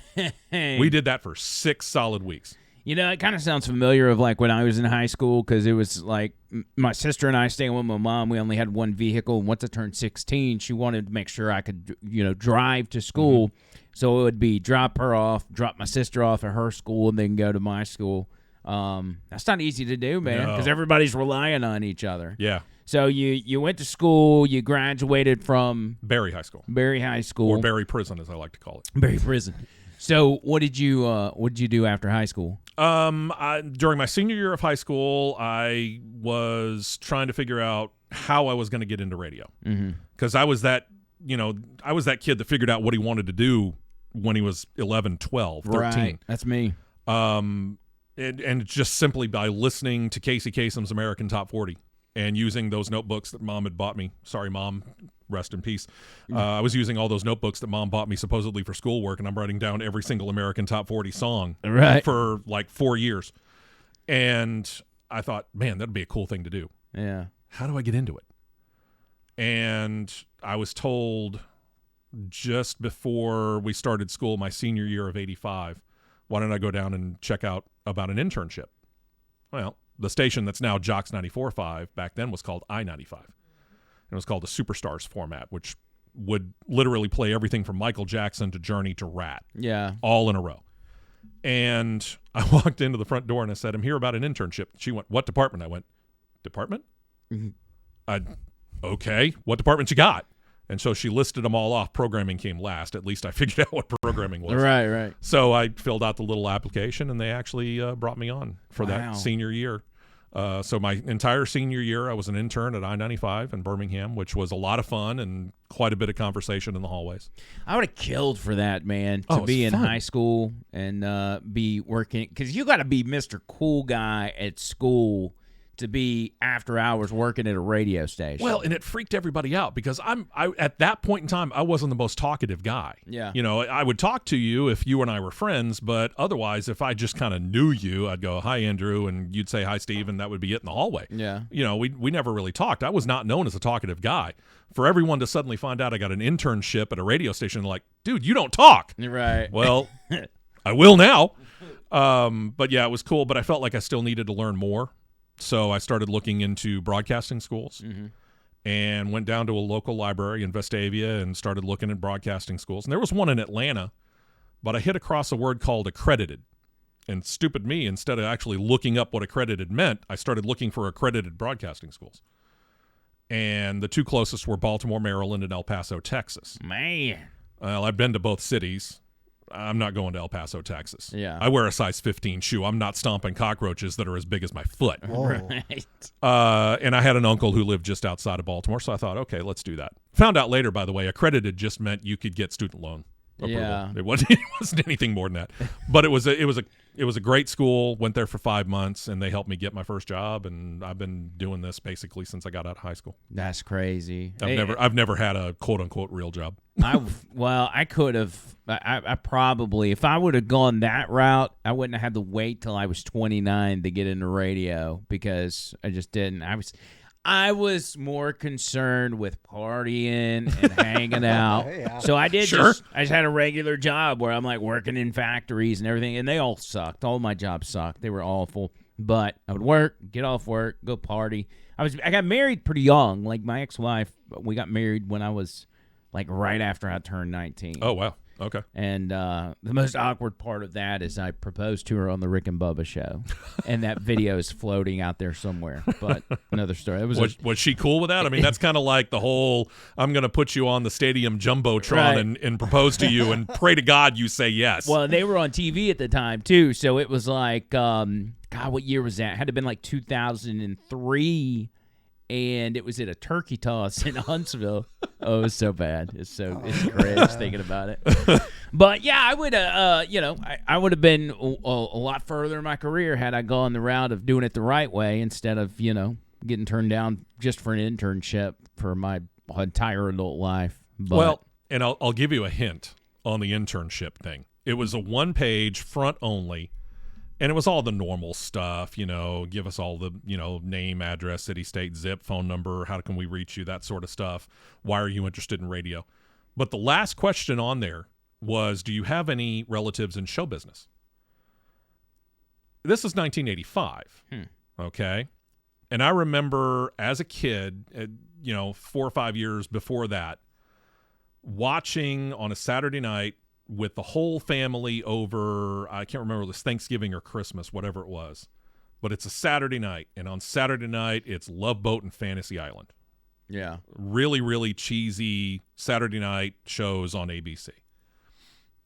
We did that for 6 solid weeks. You know, it kind of sounds familiar of like when I was in high school because it was like my sister and I staying with my mom. We only had one vehicle, and once I turned 16, she wanted to make sure I could, drive to school. So it would be drop her off, drop my sister off at her school, and then go to my school. That's not easy to do, man, because everybody's relying on each other. Yeah. So you went to school, you graduated from Barry High School. Barry High School. Or Barry Prison, as I like to call it. Barry Prison. So what did you do after high school? During my senior year of high school, I was trying to figure out how I was going to get into radio. Because I was that kid that figured out what he wanted to do when he was 11, 12, 13. Right. That's me. And just simply by listening to Casey Kasem's American Top 40 and using those notebooks that Mom had bought me. Sorry, Mom. Rest in peace. I was using all those notebooks that Mom bought me supposedly for schoolwork, and I'm writing down every single American Top 40 song for like 4 years. And I thought, man, that'd be a cool thing to do. Yeah. How do I get into it? And I was told just before we started school, my senior year of 85, why don't I go down and check out about an internship? Well, the station that's now Jocks 94.5 back then was called I-95. It was called the Superstars format, which would literally play everything from Michael Jackson to Journey to Rat. Yeah. All in a row. And I walked into the front door and I said, I'm here about an internship. She went, what department? I went, department? Okay. What department you got? And so she listed them all off. Programming came last. At least I figured out what programming was. Right. So I filled out the little application, and they actually brought me on for that senior year. So my entire senior year, I was an intern at I-95 in Birmingham, which was a lot of fun and quite a bit of conversation in the hallways. I would have killed for that, man, to be in high school and be working. Because you got to be Mr. Cool Guy at school to be after hours working at a radio station. Well, and it freaked everybody out because I at that point in time, I wasn't the most talkative guy. Yeah. I would talk to you if you and I were friends, but otherwise, if I just kind of knew you, I'd go, hi, Andrew, and you'd say, hi, Steve, and that would be it in the hallway. Yeah. We never really talked. I was not known as a talkative guy. For everyone to suddenly find out I got an internship at a radio station, like, dude, you don't talk. Right. Well, I will now. But yeah, it was cool, but I felt like I still needed to learn more. So I started looking into broadcasting schools and went down to a local library in Vestavia and started looking at broadcasting schools. And there was one in Atlanta, but I hit across a word called accredited. And stupid me, instead of actually looking up what accredited meant, I started looking for accredited broadcasting schools. And the two closest were Baltimore, Maryland, and El Paso, Texas. Man. Well, I've been to both cities. I'm not going to El Paso, Texas. Yeah. I wear a size 15 shoe. I'm not stomping cockroaches that are as big as my foot. Right. And I had an uncle who lived just outside of Baltimore, so I thought, okay, let's do that. Found out later, by the way, accredited just meant you could get student loan approval. Yeah. It wasn't anything more than that. But it was a great school. Went there for 5 months, and they helped me get my first job. And I've been doing this basically since I got out of high school. That's crazy. I've never had a quote unquote real job. I could have. I probably, if I would have gone that route, I wouldn't have had to wait till I was 29 to get into radio because I just didn't. I was more concerned with partying and hanging out. Yeah. So I did Sure. I just had a regular job where I'm like working in factories and everything, and they all sucked. All my jobs sucked. They were awful. But I would work, get off work, go party. I got married pretty young. Like my ex-wife, we got married when I was like right after I turned 19. Oh, wow. Okay. And the most awkward part of that is I proposed to her on the Rick and Bubba show, and that video is floating out there somewhere. But another story. It Was she cool with that? I mean, that's kind of like the whole I'm going to put you on the stadium jumbotron Right. and propose to you and pray to God you say yes. Well, they were on TV at the time too, so it was like, God, what year was that? It had to have been like 2003. And it was at a turkey toss in Huntsville. Oh, it was so bad. It's cringe thinking about it. But yeah, I would, I would have been a lot further in my career had I gone the route of doing it the right way instead of, getting turned down just for an internship for my entire adult life. But, well, and I'll give you a hint on the internship thing. It was a one-page front only. And it was all the normal stuff, give us all the, name, address, city, state, zip, phone number, how can we reach you, that sort of stuff. Why are you interested in radio? But the last question on there was, do you have any relatives in show business? This is 1985. Okay. And I remember as a kid, 4 or 5 years before that, watching on a Saturday night with the whole family over, I can't remember if it was Thanksgiving or Christmas, whatever it was. But it's a Saturday night, and on Saturday night, it's Love Boat and Fantasy Island. Yeah. Really, really cheesy Saturday night shows on ABC.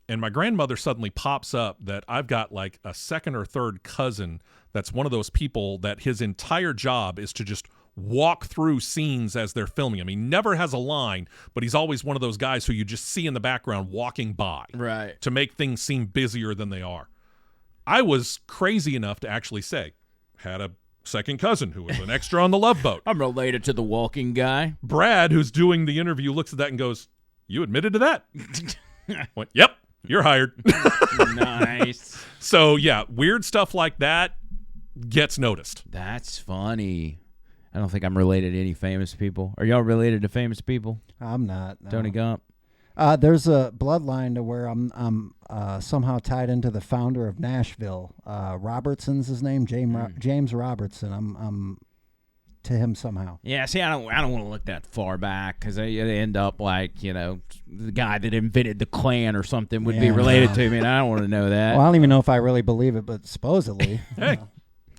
And my grandmother suddenly pops up that I've got like a second or third cousin that's one of those people that his entire job is to just walk through scenes as they're filming him. He never has a line, but he's always one of those guys who you just see in the background walking by Right. to make things seem busier than they are. I was crazy enough to actually say, had a second cousin who was an extra on the Love Boat. I'm related to the walking guy. Brad, who's doing the interview, looks at that and goes, "You admitted to that?" Went, "Yep, you're hired." Nice. So, yeah, weird stuff like that gets noticed. That's funny. I don't think I'm related to any famous people. Are y'all related to famous people? I'm not. No. Tony Gump? There's a bloodline to where I'm somehow tied into the founder of Nashville. Robertson's his name, James Robertson. I'm to him somehow. Yeah, see, I don't want to look that far back because they end up like, the guy that invented the Klan or something would be Yeah. related to me, and I don't want to know that. Well, I don't even know if I really believe it, but supposedly. Hey,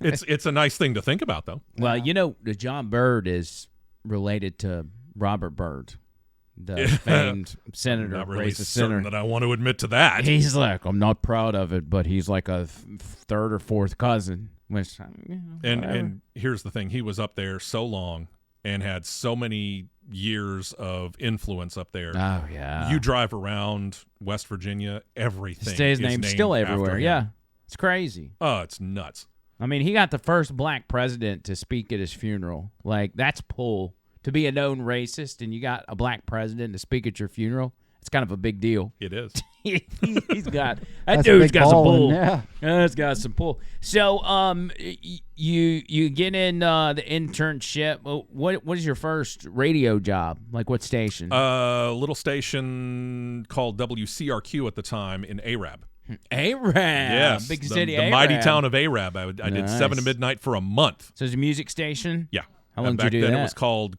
it's a nice thing to think about, though. Well, the John Byrd is related to Robert Byrd, the famed senator, Not really racist certain senator. that I want to admit to that. He's like, I'm not proud of it, but he's like a third or fourth cousin. Which, And here's the thing. He was up there so long and had so many years of influence up there. oh yeah, You drive around West Virginia, everything his is name's named still after everywhere. him. Yeah, it's crazy. Oh, it's nuts. I mean, he got the first black president to speak at his funeral. Like, that's pull. To be a known racist and you got a black president to speak at your funeral, it's kind of a big deal. It is. He's got that That's a dude's big got some ball, pull. and That's got some pull. So, you get in the internship. What is your first radio job? Like, what station? A little station called WCRQ at the time in Arab. Arab. Yes, Big the city. the Arab. mighty town of Arab. I did 7 to Nice. midnight for a month. So it's a music station. Yeah. How long And did you back do then that? it was called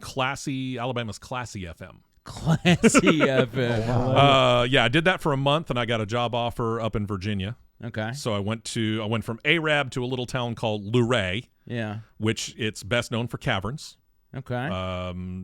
Alabama's Classy FM. Classy FM. Yeah, I did that for a month, and I got a job offer up in Virginia. Okay. So I went from Arab to a little town called Luray, Yeah. which it's best known for caverns. Okay.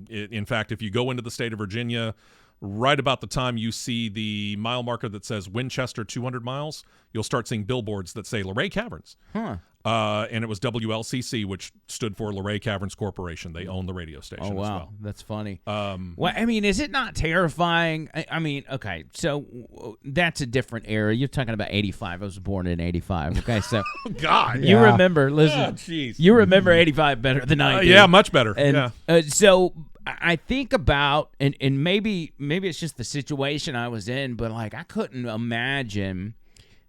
In fact, if you go into the state of Virginia, right about the time you see the mile marker that says Winchester 200 miles, you'll start seeing billboards that say Luray Caverns. Huh. And it was WLCC, which stood for Luray Caverns Corporation. They own the radio station Oh, wow. as well. That's funny. Um, Well, I mean, is it not terrifying? I mean, okay, so that's a different era. You're talking about 85. I was born in 85. Okay, so God. you Yeah. remember, listen, Jeez. you remember 85 better than I do. Yeah, much better. And yeah. so I think about, and maybe it's just the situation I was in, but like I couldn't imagine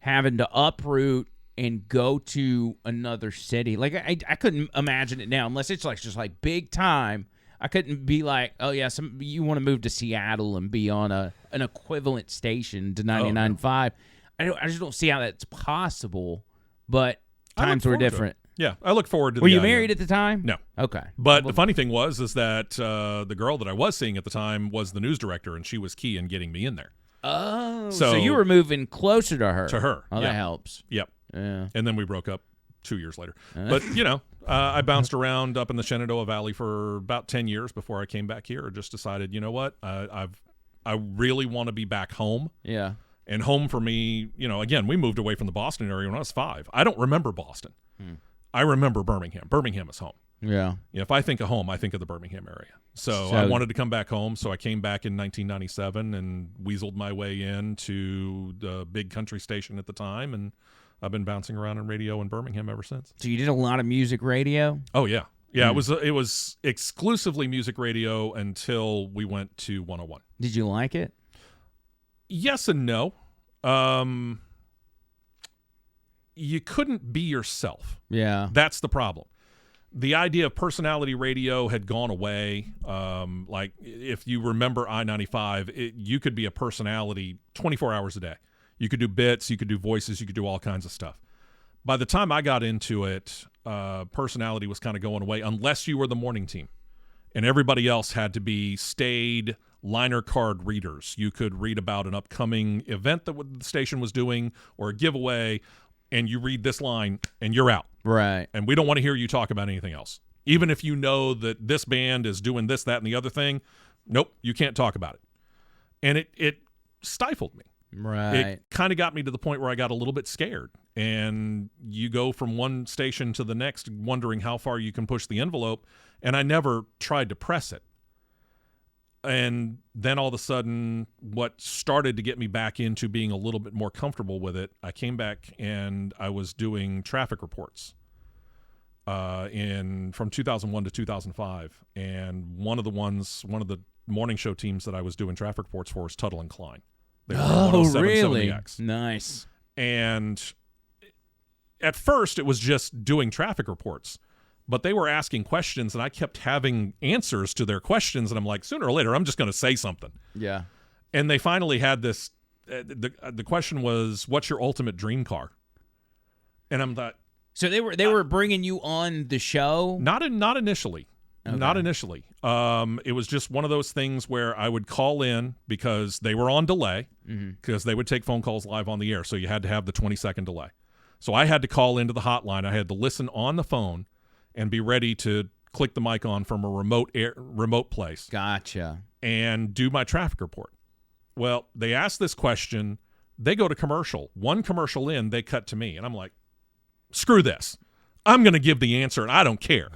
having to uproot and go to another city. Like I couldn't imagine it now unless it's like just like big time. I couldn't be like, oh yeah, you want to move to Seattle and be on an equivalent station to 99.5. I just don't see how that's possible. But I look times were forward to it. different. Yeah, I look forward to Were the you idea. married at the time? No. Okay. But the funny thing was that the girl that I was seeing at the time was the news director, and she was key in getting me in there. Oh, So- so you were moving closer to her. To her, Oh, yeah. that helps. Yep. Yeah. And then we broke up 2 years later. But, I bounced around up in the Shenandoah Valley for about 10 years before I came back here. I just decided, you know what? I really want to be back home. Yeah. And home for me, again, we moved away from the Boston area when I was 5. I don't remember Boston. I remember Birmingham. Birmingham is home. Yeah. If I think of home, I think of the Birmingham area. So I wanted to come back home, so I came back in 1997 and weaseled my way into the big country station at the time, and I've been bouncing around in radio in Birmingham ever since. So you did a lot of music radio? Oh yeah, yeah. It was exclusively music radio until we went to 101. Did you like it? Yes and no. You couldn't be yourself. Yeah. That's the problem. The idea of personality radio had gone away. Like, if you remember I-95, you could be a personality 24 hours a day. You could do bits, you could do voices, you could do all kinds of stuff. By the time I got into it, personality was kind of going away unless you were the morning team. And everybody else had to be staid liner card readers. You could read about an upcoming event that the station was doing or a giveaway, and you read this line, and you're out. Right. And we don't want to hear you talk about anything else. Even if you know that this band is doing this, that, and the other thing, nope, you can't talk about it. And it stifled me. Right. It kind of got me to the point where I got a little bit scared. And you go from one station to the next wondering how far you can push the envelope, and I never tried to press it. And then all of a sudden, what started to get me back into being a little bit more comfortable with it, I came back and I was doing traffic reports from 2001 to 2005. And one of the morning show teams that I was doing traffic reports for was Tuttle and Klein. They were on Oh, 107 really? 70X. Nice. And at first, it was just doing traffic reports. But they were asking questions, and I kept having answers to their questions. And I'm like, sooner or later, I'm just going to say something. Yeah. And they finally had this. The question was, "What's your ultimate dream car?" And I'm like, So they were bringing you on the show? not initially. Okay. Not initially. It was just one of those things where I would call in because they were on delay, because they would take phone calls live on the air. So you had to have the 20-second delay. So I had to call into the hotline. I had to listen on the phone and be ready to click the mic on from a remote place Gotcha. and do my traffic report. Well, they asked this question. They go to commercial. One commercial in, they cut to me. And I'm like, screw this. I'm going to give the answer, and I don't care.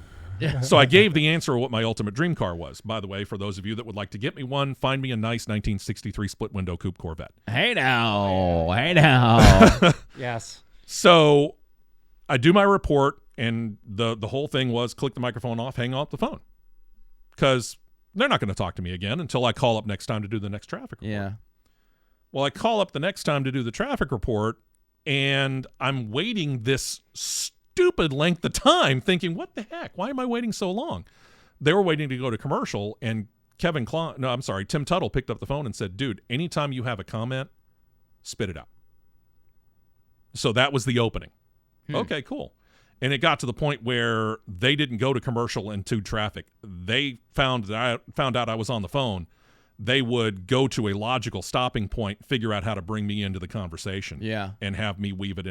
So I gave the answer of what my ultimate dream car was. By the way, for those of you that would like to get me one, find me a nice 1963 split-window coupe Corvette. Hey now. Yes. So I do my report, and the whole thing was click the microphone off, hang up the phone. Because they're not going to talk to me again until I call up next time to do the next traffic report. Yeah. Well, I call up the next time to do the traffic report, and I'm waiting this stupid length of time thinking, what the heck? Why am I waiting so long? They were waiting to go to commercial, and Tim Tuttle picked up the phone and said, dude, anytime you have a comment, spit it out. So that was the opening. Okay, cool. And it got to the point where they didn't go to commercial and to traffic. They found out I was on the phone. They would go to a logical stopping point, figure out how to bring me into the conversation, and have me weave a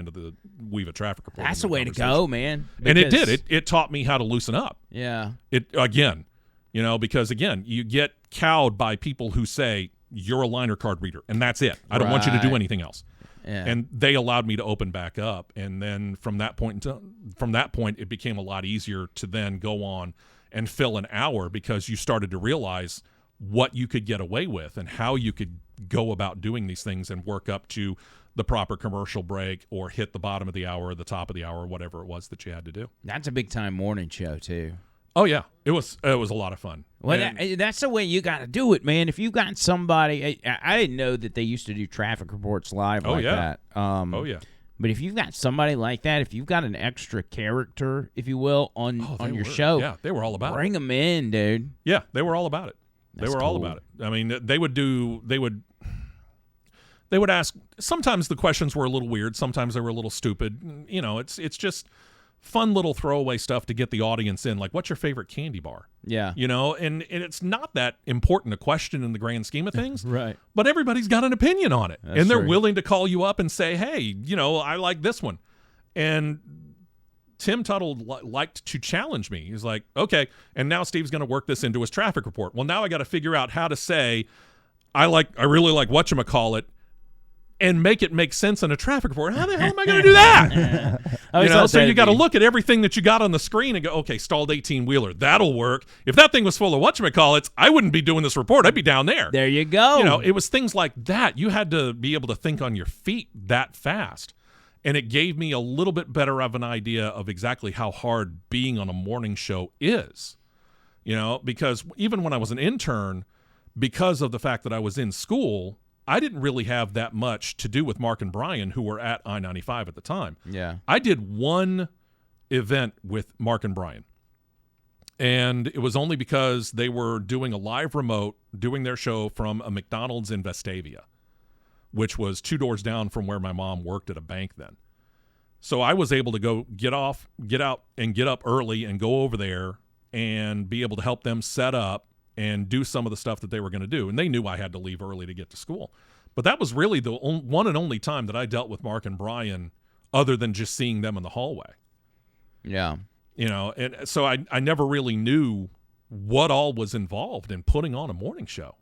traffic report. That's the way to go, man. And it Because- did. It taught me how to loosen up. Yeah. Because again, you get cowed by people who say you're a liner card reader, and that's it. I don't want you to do Right. anything else. Yeah. And they allowed me to open back up, and then from that point, it became a lot easier to then go on and fill an hour because you started to realize what you could get away with and how you could go about doing these things and work up to the proper commercial break or hit the bottom of the hour or the top of the hour, whatever it was that you had to do. That's a big time morning show too. Oh yeah, it was a lot of fun. Well, And- that's the way you got to do it, man. If you got somebody, I didn't know that they used to do traffic reports live like yeah. that. oh yeah. But if you've got somebody like that, if you've got an extra character, if you will, on They your were. show, Yeah, they were all about it. bring them in, dude. Yeah, they were all about it. They That's were all cool. about it. I mean, they would ask, sometimes the questions were a little weird, sometimes they were a little stupid. You know, it's just fun little throwaway stuff to get the audience in, like, what's your favorite candy bar? Yeah. You know, and it's not that important a question in the grand scheme of things. Right. But everybody's got an opinion on it. That's and they're true. willing to call you up and say, hey, you know, I like this one. And Tim Tuttle liked to challenge me. He's like, okay, and now Steve's going to work this into his traffic report. Well, now I got to figure out how to say, I really like whatchamacallit, and make it make sense in a traffic report. How the hell am I going to do that? I You know, thought so you that'd got to be- look at everything that you got on the screen and go, okay, stalled 18-wheeler. That'll work. If that thing was full of whatchamacallits, I wouldn't be doing this report. I'd be down there. There you go. You know, it was things like that. You had to be able to think on your feet that fast. And it gave me a little bit better of an idea of exactly how hard being on a morning show is. You know, because even when I was an intern, because of the fact that I was in school, I didn't really have that much to do with Mark and Brian, who were at I-95 at the time. Yeah. I did one event with Mark and Brian. And it was only because they were doing a live remote, doing their show from a McDonald's in Vestavia, which was 2 doors down from where my mom worked at a bank then. So I was able to get out and get up early and go over there and be able to help them set up and do some of the stuff that they were going to do. And they knew I had to leave early to get to school. But that was really the one and only time that I dealt with Mark and Brian other than just seeing them in the hallway. Yeah. And so I never really knew what all was involved in putting on a morning show.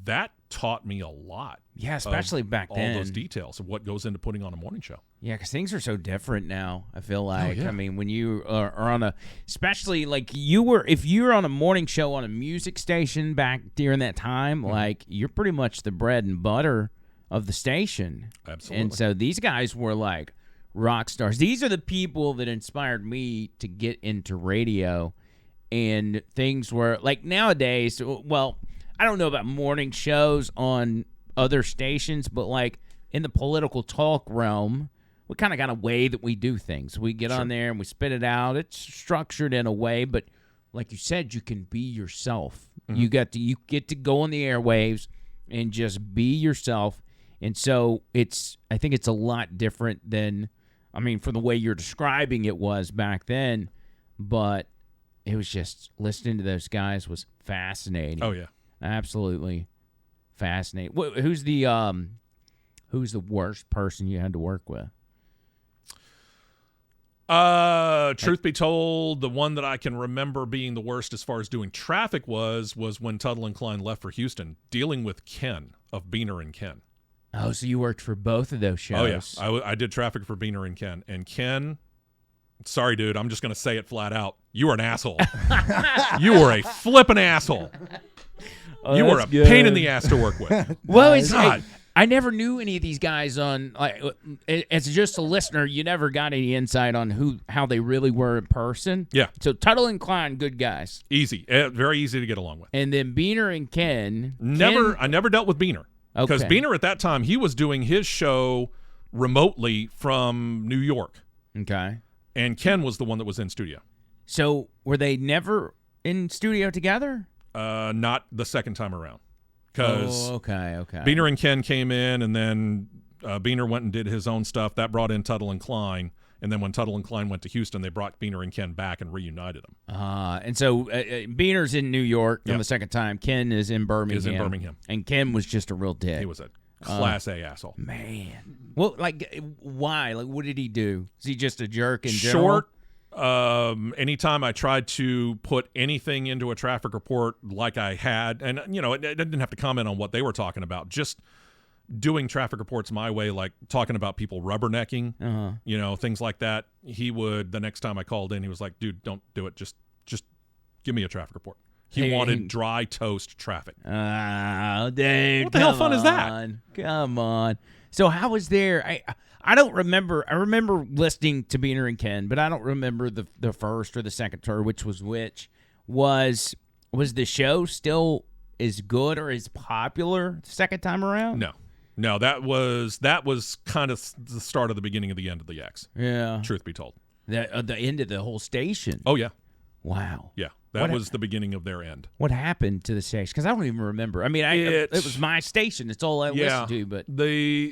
That taught me a lot. Yeah, especially back then. All those details of what goes into putting on a morning show. Yeah, because things are so different now, I feel like. yeah. I mean, when you are on especially like if you were on a morning show on a music station back during that time, like you're pretty much the bread and butter of the station. Absolutely. And so these guys were like rock stars. These are the people that inspired me to get into radio, and things were like nowadays, well, I don't know about morning shows on other stations, but like in the political talk realm, we kind of got a way that we do things. We get on there and we spit it out. It's structured in a way, but like you said, you can be yourself. You get to go on the airwaves and just be yourself. And so I think it's a lot different than, I mean, from the way you're describing it was back then, but it was just listening to those guys was fascinating. Oh, yeah. Absolutely fascinating. Who's the worst person you had to work with? Truth be told, the one that I can remember being the worst as far as doing traffic was when Tuttle and Klein left for Houston, dealing with Ken of Beaner and Ken. Oh, so you worked for both of those shows. Oh, yeah. I did traffic for Beaner and Ken. And Ken, sorry, dude, I'm just going to say it flat out. You were an asshole. You were a flippin' asshole. Oh, you were a good. pain in the ass to work with. Well, God. I never knew any of these guys on. Like, as just a listener, you never got any insight on how they really were in person. Yeah. So Tuttle and Klein, good guys, Easy. Very easy to get along with. and then Beaner and Ken. I never dealt with Beaner. Because Okay. Beaner at that time, he was doing his show remotely from New York. Okay. And Ken was the one that was in studio. So were they never in studio together? Not the second time around. Because okay. Beaner and Ken came in, and then Beaner went and did his own stuff. That brought in Tuttle and Klein. And then when Tuttle and Klein went to Houston, they brought Beaner and Ken back and reunited them. And so Beaner's in New York on the second time. Ken is in Birmingham. And Ken was just a real dick. He was a Class A asshole. Man. Well, like, why? Like, what did he do? Is he just a jerk in general? Short. Anytime I tried to put anything into a traffic report like I had, and, I didn't have to comment on what they were talking about, just doing traffic reports my way, like talking about people rubbernecking, things like that. He would, the next time I called in, he was like, dude, don't do it. Just give me a traffic report. He wanted dry toast traffic. Oh, dude. What the hell fun is that? Come on. So how was there? I don't remember. I remember listening to Beaner and Ken, but I don't remember the first or the second tour, which was which. Was the show still as good or as popular the second time around? No, that was kind of the start of the beginning of the end of the X. Yeah. Truth be told. The end of the whole station. Oh, yeah. Wow. Yeah. That was the beginning of their end. What happened to the station? Because I don't even remember. I mean, it was my station. It's all I listened to. But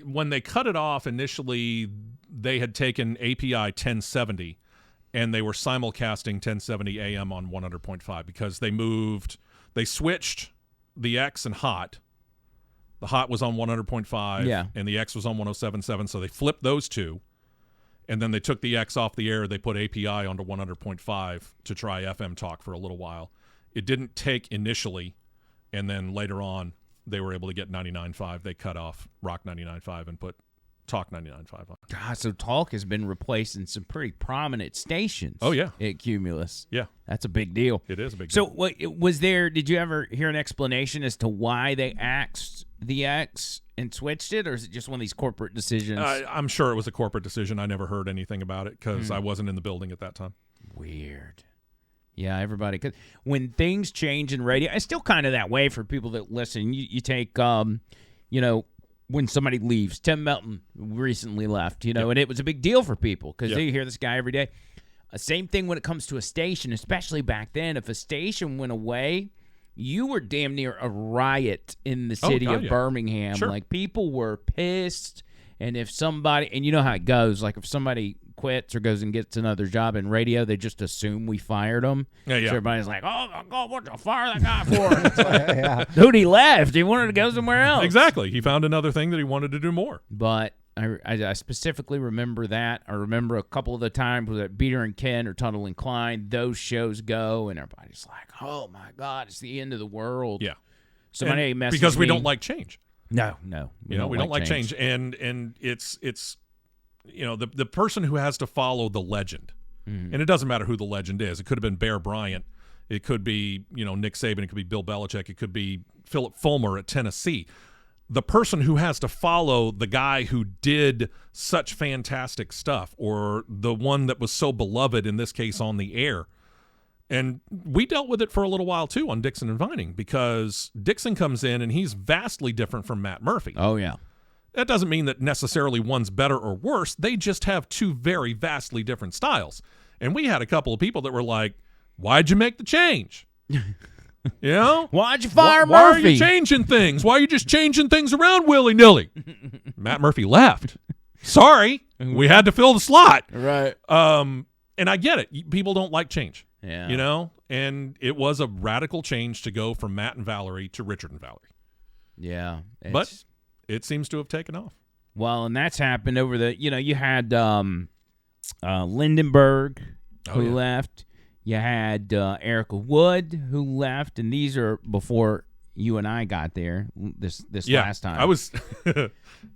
when they cut it off initially, they had taken API 1070, and they were simulcasting 1070 AM on 100.5 because they switched the X and Hot. The Hot was on 100.5, and the X was on 107.7, so they flipped those two. And then they took the X off the air. They put API onto 100.5 to try FM talk for a little while. It didn't take initially, and then later on, they were able to get 99.5. They cut off Rock 99.5 and put Talk 99.5 on. God, so Talk has been replaced in some pretty prominent stations. Oh, yeah. At Cumulus. Yeah. That's a big deal. It is a big deal. deal. So did you ever hear an explanation as to why they axed the X and switched it, or is it just one of these corporate decisions? I'm sure it was a corporate decision. I never heard anything about it because I wasn't in the building at that time. Weird. Yeah, everybody. Cause when things change in radio, it's still kind of that way for people that listen. You take, when somebody leaves. Tim Melton recently left, and it was a big deal for people because they hear this guy every day. Same thing when it comes to a station, especially back then. If a station went away, you were damn near a riot in the city of Birmingham. Sure. Like, people were pissed. And if somebody, and you know how it goes, like if somebody quits or goes and gets another job in radio, they just assume we fired him. Yeah, yeah. So everybody's like, "Oh my God, what the fire that guy for?" It's like, Yeah. dude, he left. He wanted to go somewhere else. Exactly. He found another thing that he wanted to do more. But I specifically remember that. I remember a couple of the times that Beater and Ken or Tuttle and Klein, those shows go, and everybody's like, "Oh my God, it's the end of the world." Yeah. Somebody messaged because we me- don't like change. No. We don't like change. And it's the person who has to follow the legend. Mm-hmm. And it doesn't matter who the legend is. It could have been Bear Bryant. It could be, Nick Saban. It could be Bill Belichick. It could be Philip Fulmer at Tennessee. The person who has to follow the guy who did such fantastic stuff, or the one that was so beloved, in this case, on the air. And we dealt with it for a little while, too, on Dixon and Vining, because Dixon comes in and he's vastly different from Matt Murphy. Oh, yeah. That doesn't mean that necessarily one's better or worse. They just have two very vastly different styles. And we had a couple of people that were like, why'd you make the change? Why'd you fire Why are Murphy? you changing things? Why are you just changing things around willy-nilly? Matt Murphy left. Sorry. We had to fill the slot. Right. And I get it. People don't like change. Yeah. And it was a radical change to go from Matt and Valerie to Richard and Valerie. Yeah. But it seems to have taken off. Well, and that's happened over the, you had Lindenberg who left. You had Erica Wood who left, and these are before you and I got there this last time. I was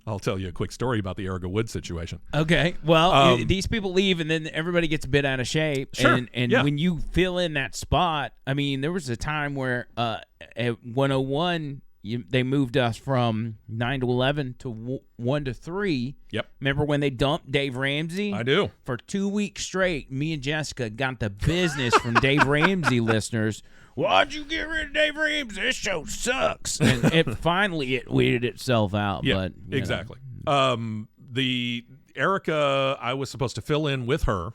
I'll tell you a quick story about the Erica Wood situation. Okay. Well, these people leave, and then everybody gets a bit out of shape. Sure. And when you fill in that spot, I mean, there was a time where at 101, they moved us from 9 to 11 to 1 to 3. Yep. Remember when they dumped Dave Ramsey? I do. For 2 weeks straight, me and Jessica got the business from Dave Ramsey listeners. Why'd you get rid of Dave Ramsey? This show sucks. And finally, it weeded itself out. Yeah, but exactly. The Erica, I was supposed to fill in with her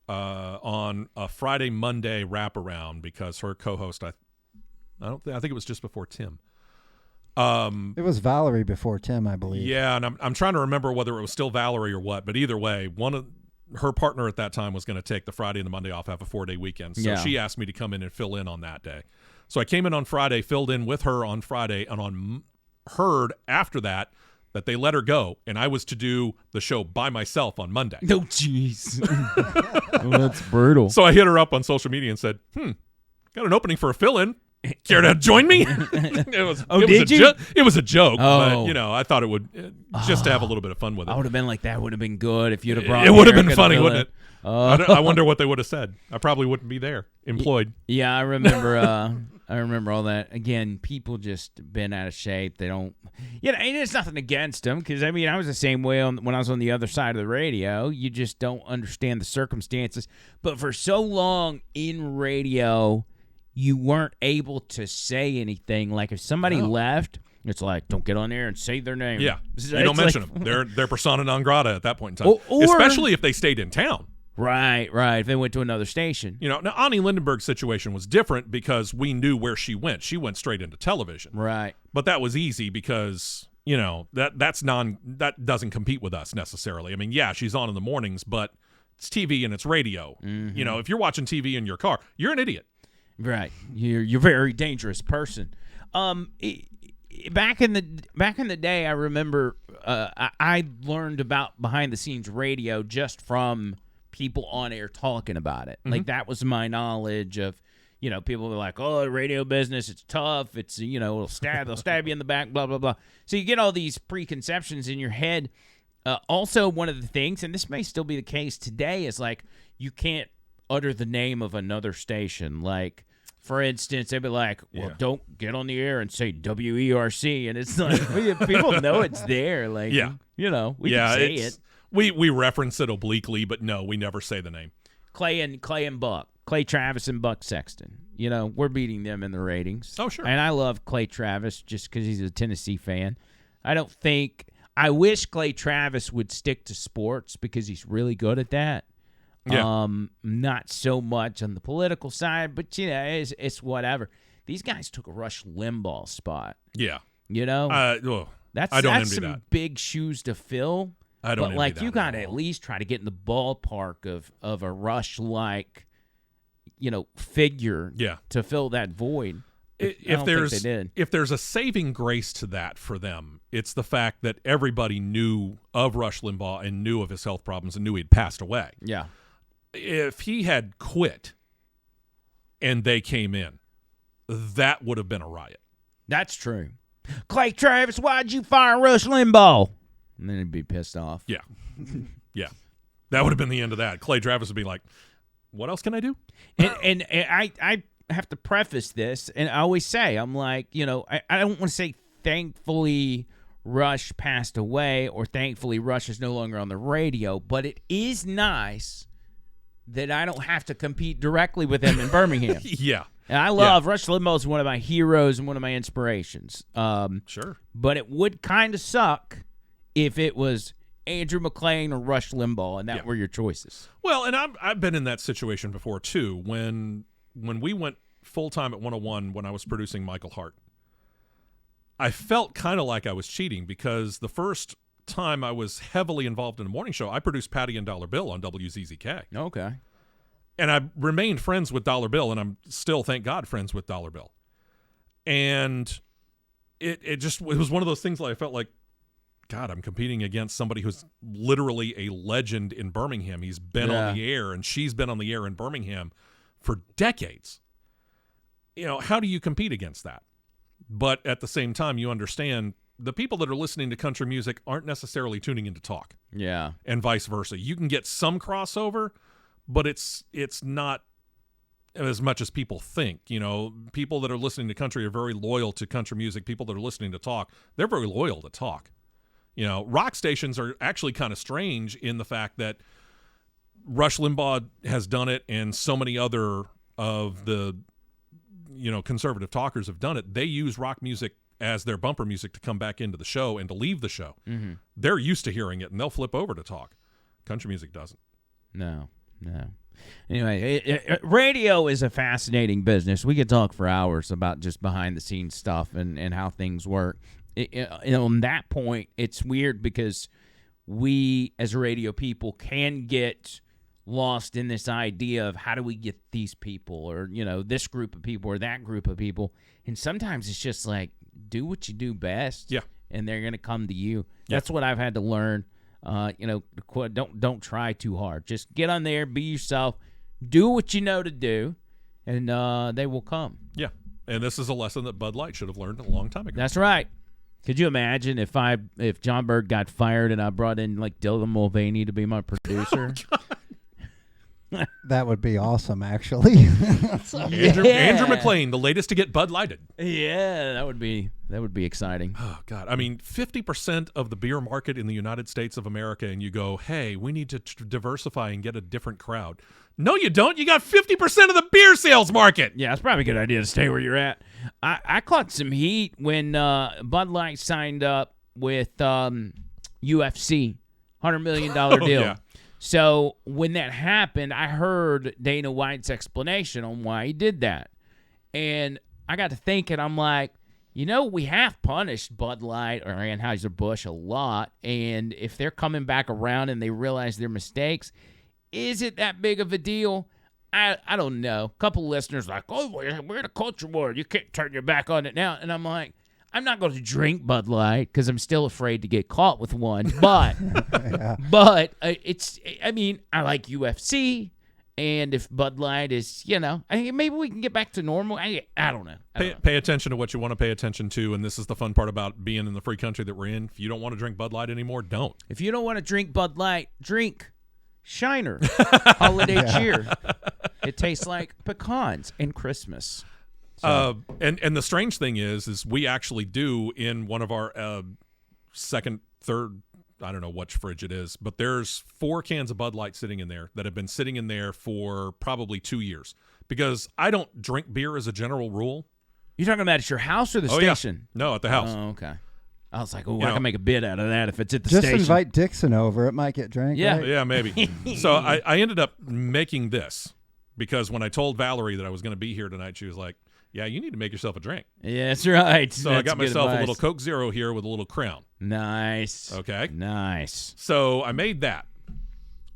on a Friday, Monday wraparound because her co-host, I think it was just before Tim. It was Valerie before Tim, I believe. Yeah, and I'm trying to remember whether it was still Valerie or what, but either way, her partner at that time was going to take the Friday and the Monday off, have a 4-day weekend. So she asked me to come in and fill in on that day. So I came in on Friday, filled in with her on Friday, and heard after that they let her go, and I was to do the show by myself on Monday. No, jeez. That's brutal. So I hit her up on social media and said, got an opening for a fill-in. Care to join me? It was a joke, but I thought it would just to have a little bit of fun with it. I would have been like, that would have been good if you'd have brought It would have Erica been to funny, fill wouldn't in. it? I wonder what they would have said. I probably wouldn't be there, employed. Yeah, I remember. I remember all that. Again, people just been out of shape. They don't. And it's nothing against them because I was the same way when I was on the other side of the radio. You just don't understand the circumstances. But for so long in radio, you weren't able to say anything. Like if somebody left, it's like, don't get on there and say their name. Yeah, you don't mention them. They're persona non grata at that point in time, especially if they stayed in town. Right. If they went to another station. Now Ani Lindenberg's situation was different because we knew where she went. She went straight into television. Right. But that was easy because, that doesn't compete with us necessarily. I mean, yeah, she's on in the mornings, but it's TV and it's radio. Mm-hmm. If you're watching TV in your car, you're an idiot. Right, you're a very dangerous person. Back in the day, I remember I learned about behind the scenes radio just from people on air talking about it. Like that was my knowledge of. People were like, "Oh, the radio business, it's tough. It's they'll stab you in the back, blah blah blah." So you get all these preconceptions in your head. Also, one of the things, and this may still be the case today, is like you can't utter the name of another station. Like, for instance, they'd be like, well, don't get on the air and say WERC. And it's like, people know it's there. Like, we can say it. We reference it obliquely, but no, we never say the name. Clay and Buck. Clay Travis and Buck Sexton. We're beating them in the ratings. Oh, sure. And I love Clay Travis just because he's a Tennessee fan. I wish Clay Travis would stick to sports because he's really good at that. Yeah. Not so much on the political side, but it's whatever. These guys took a Rush Limbaugh spot. Yeah. That's I don't envy some that. big shoes to fill. I don't But envy like that you at got to all. at least try to get in the ballpark of a Rush like, figure Yeah. to fill that void. I If don't think there's they did. if there's a saving grace to that for them, it's the fact that everybody knew of Rush Limbaugh and knew of his health problems and knew he'd passed away. Yeah. If he had quit and they came in, that would have been a riot. That's true. Clay Travis, why'd you fire Rush Limbaugh? And then he'd be pissed off. Yeah. Yeah. That would have been the end of that. Clay Travis would be like, what else can I do? And I have to preface this, and I always say, I'm like, I don't want to say thankfully Rush passed away or thankfully Rush is no longer on the radio, but it is nice that I don't have to compete directly with him in Birmingham. Yeah. And I love Rush Limbaugh is one of my heroes and one of my inspirations. Sure. But it would kind of suck if it was Andrew McLean or Rush Limbaugh, and that were your choices. Well, and I've been in that situation before too. When we went full time at 101, when I was producing Michael Hart, I felt kind of like I was cheating because the first time I was heavily involved in a morning show, I produced Patty and Dollar Bill on WZZK, Okay. and I remained friends with Dollar Bill, and I'm still, thank God, friends with Dollar Bill. And it was one of those things that I felt like, God, I'm competing against somebody who's literally a legend in Birmingham. He's been on the air, and she's been on the air in Birmingham for decades. How do you compete against that? But at the same time, you understand the people that are listening to country music aren't necessarily tuning in to talk, Yeah. and vice versa. You can get some crossover, but it's not as much as people think. People that are listening to country are very loyal to country music. People that are listening to talk, they're very loyal to talk. Rock stations are actually kind of strange in the fact that Rush Limbaugh has done it, and so many other of the conservative talkers have done it. They use rock music as their bumper music to come back into the show and to leave the show. Mm-hmm. They're used to hearing it, and they'll flip over to talk. Country music doesn't. No. Anyway, radio is a fascinating business. We could talk for hours about just behind-the-scenes stuff and how things work. On that point, it's weird because we, as radio people, can get lost in this idea of how do we get these people or, this group of people or that group of people. And sometimes it's just like, do what you do best. Yeah. And they're going to come to you. Yeah. That's what I've had to learn. Don't try too hard. Just get on there, be yourself, do what you know to do, and they will come. Yeah. And this is a lesson that Bud Light should have learned a long time ago. That's right. Could you imagine if John Berg got fired and I brought in like Dylan Mulvaney to be my producer? That would be awesome, actually. Andrew McLean, the latest to get Bud Lighted. Yeah, that would be exciting. Oh, God. I mean, 50% of the beer market in the United States of America, and you go, hey, we need to diversify and get a different crowd. No, you don't. You got 50% of the beer sales market. Yeah, it's probably a good idea to stay where you're at. I caught some heat when Bud Light signed up with UFC, $100 million deal. Yeah. So when that happened, I heard Dana White's explanation on why he did that. And I got to thinking, I'm like, we have punished Bud Light or Anheuser-Busch a lot. And if they're coming back around and they realize their mistakes, is it that big of a deal? I don't know. A couple listeners like, oh, we're in a culture war. You can't turn your back on it now. And I'm like, I'm not going to drink Bud Light because I'm still afraid to get caught with one. But, I like UFC. And if Bud Light is, I think maybe we can get back to normal. I don't know. Pay attention to what you want to pay attention to, and this is the fun part about being in the free country that we're in. If you don't want to drink Bud Light anymore, don't. If you don't want to drink Bud Light, drink Shiner Holiday Cheer. It tastes like pecans and Christmas. So. And the strange thing is we actually do in one of our second, third, I don't know which fridge it is, but there's 4 cans of Bud Light sitting in there that have been sitting in there for probably 2 years because I don't drink beer as a general rule. You talking about at your house or the station? Yeah. No, at the house. Oh, okay. I was like, I can make a bid out of that if it's at the Just station. invite Dixon over. It might get drank. Yeah. Right? Yeah, maybe. So I ended up making this because when I told Valerie that I was going to be here tonight, she was like, Yeah, you need to make yourself a drink. Yeah, that's right. So I That's got good myself a advice. little Coke Zero here with a little Crown. Nice. Okay. Nice. So I made that.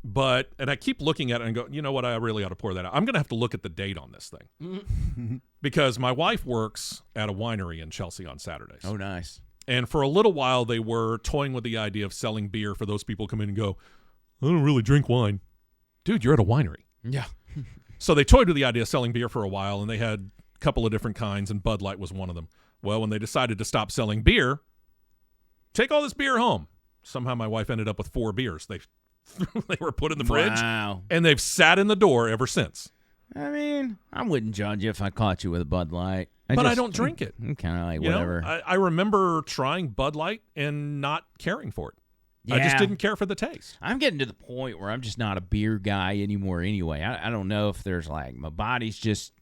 And I keep looking at it and go, you know what? I really ought to pour that out. I'm going to have to look at the date on this thing because my wife works at a winery in Chelsea on Saturdays. Oh, nice. And for a little while, they were toying with the idea of selling beer for those people who come in and go, I don't really drink wine. Dude, you're at a winery. Yeah. So they toyed with the idea of selling beer for a while, and they had a couple of different kinds, and Bud Light was one of them. Well, when they decided to stop selling beer, take all this beer home. Somehow my wife ended up with 4 beers. They were put in the fridge, Wow. and they've sat in the door ever since. I mean, I wouldn't judge you if I caught you with a Bud Light. But I don't drink it. I'm kind of like, You know, whatever. I remember trying Bud Light and not caring for it. I just Yeah. didn't care for the taste. I'm getting to the point where I'm just not a beer guy anymore anyway. I don't know if there's like my body's just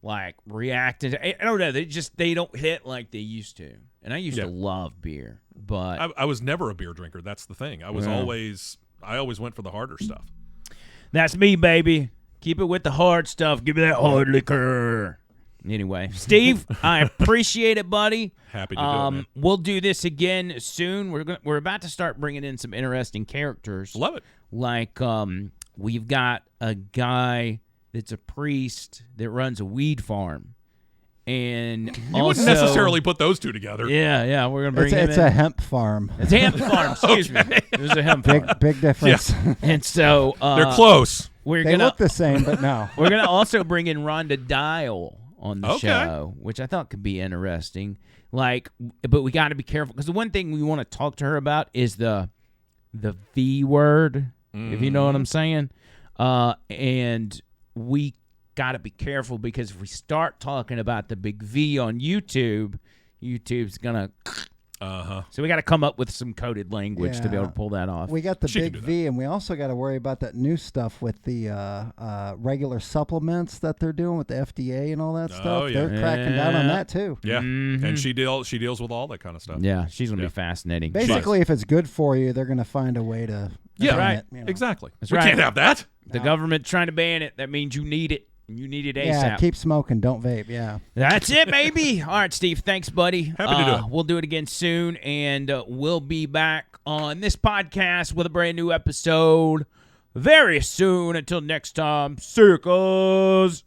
like reacting. I don't know. They don't hit like they used to. And I used Yeah. to love beer, but I was never a beer drinker. That's the thing. I always went for the harder stuff. that's me, baby. Keep it with the hard stuff. Give me that hard liquor. Anyway, Steve, I appreciate it, buddy. Happy to do it, man. We'll do this again soon. We're about to start bringing in some interesting characters. Love it. Like we've got a guy that's a priest that runs a weed farm, and You wouldn't necessarily put those two together. Yeah, we're gonna bring It's, him it's in. a hemp farm. It's a hemp farm. Excuse me. It was a hemp farm. Big difference. And so They're close. We're They gonna look the same, but no. we're gonna also bring in Rhonda Dial on the Okay. show, which I thought could be interesting. Like, but we got to be careful because the one thing we want to talk to her about is the V word, if you know what I'm saying. And we got to be careful because if we start talking about the big V on YouTube, YouTube's gonna. So we got to come up with some coded language to be able to pull that off. We got the She can big do that. V, and we also got to worry about that new stuff with the regular supplements that they're doing with the FDA and all that stuff. yeah. They're cracking down on Yeah. that too. Yeah. Mhm. And she deals with all that kind of stuff. Yeah, she's gonna Yeah. be fascinating. Basically, if it's good for you, they're going to find a way to Yeah, ban right. it, you know. Exactly. That's we right. can't have that. The government trying to ban it. That means you need it. You need it ASAP. Yeah, keep smoking, don't vape. Yeah. That's it, baby. All right, Steve. Thanks, buddy. Happy to do it. We'll do it again soon, and we'll be back on this podcast with a brand new episode very soon. Until next time, circles.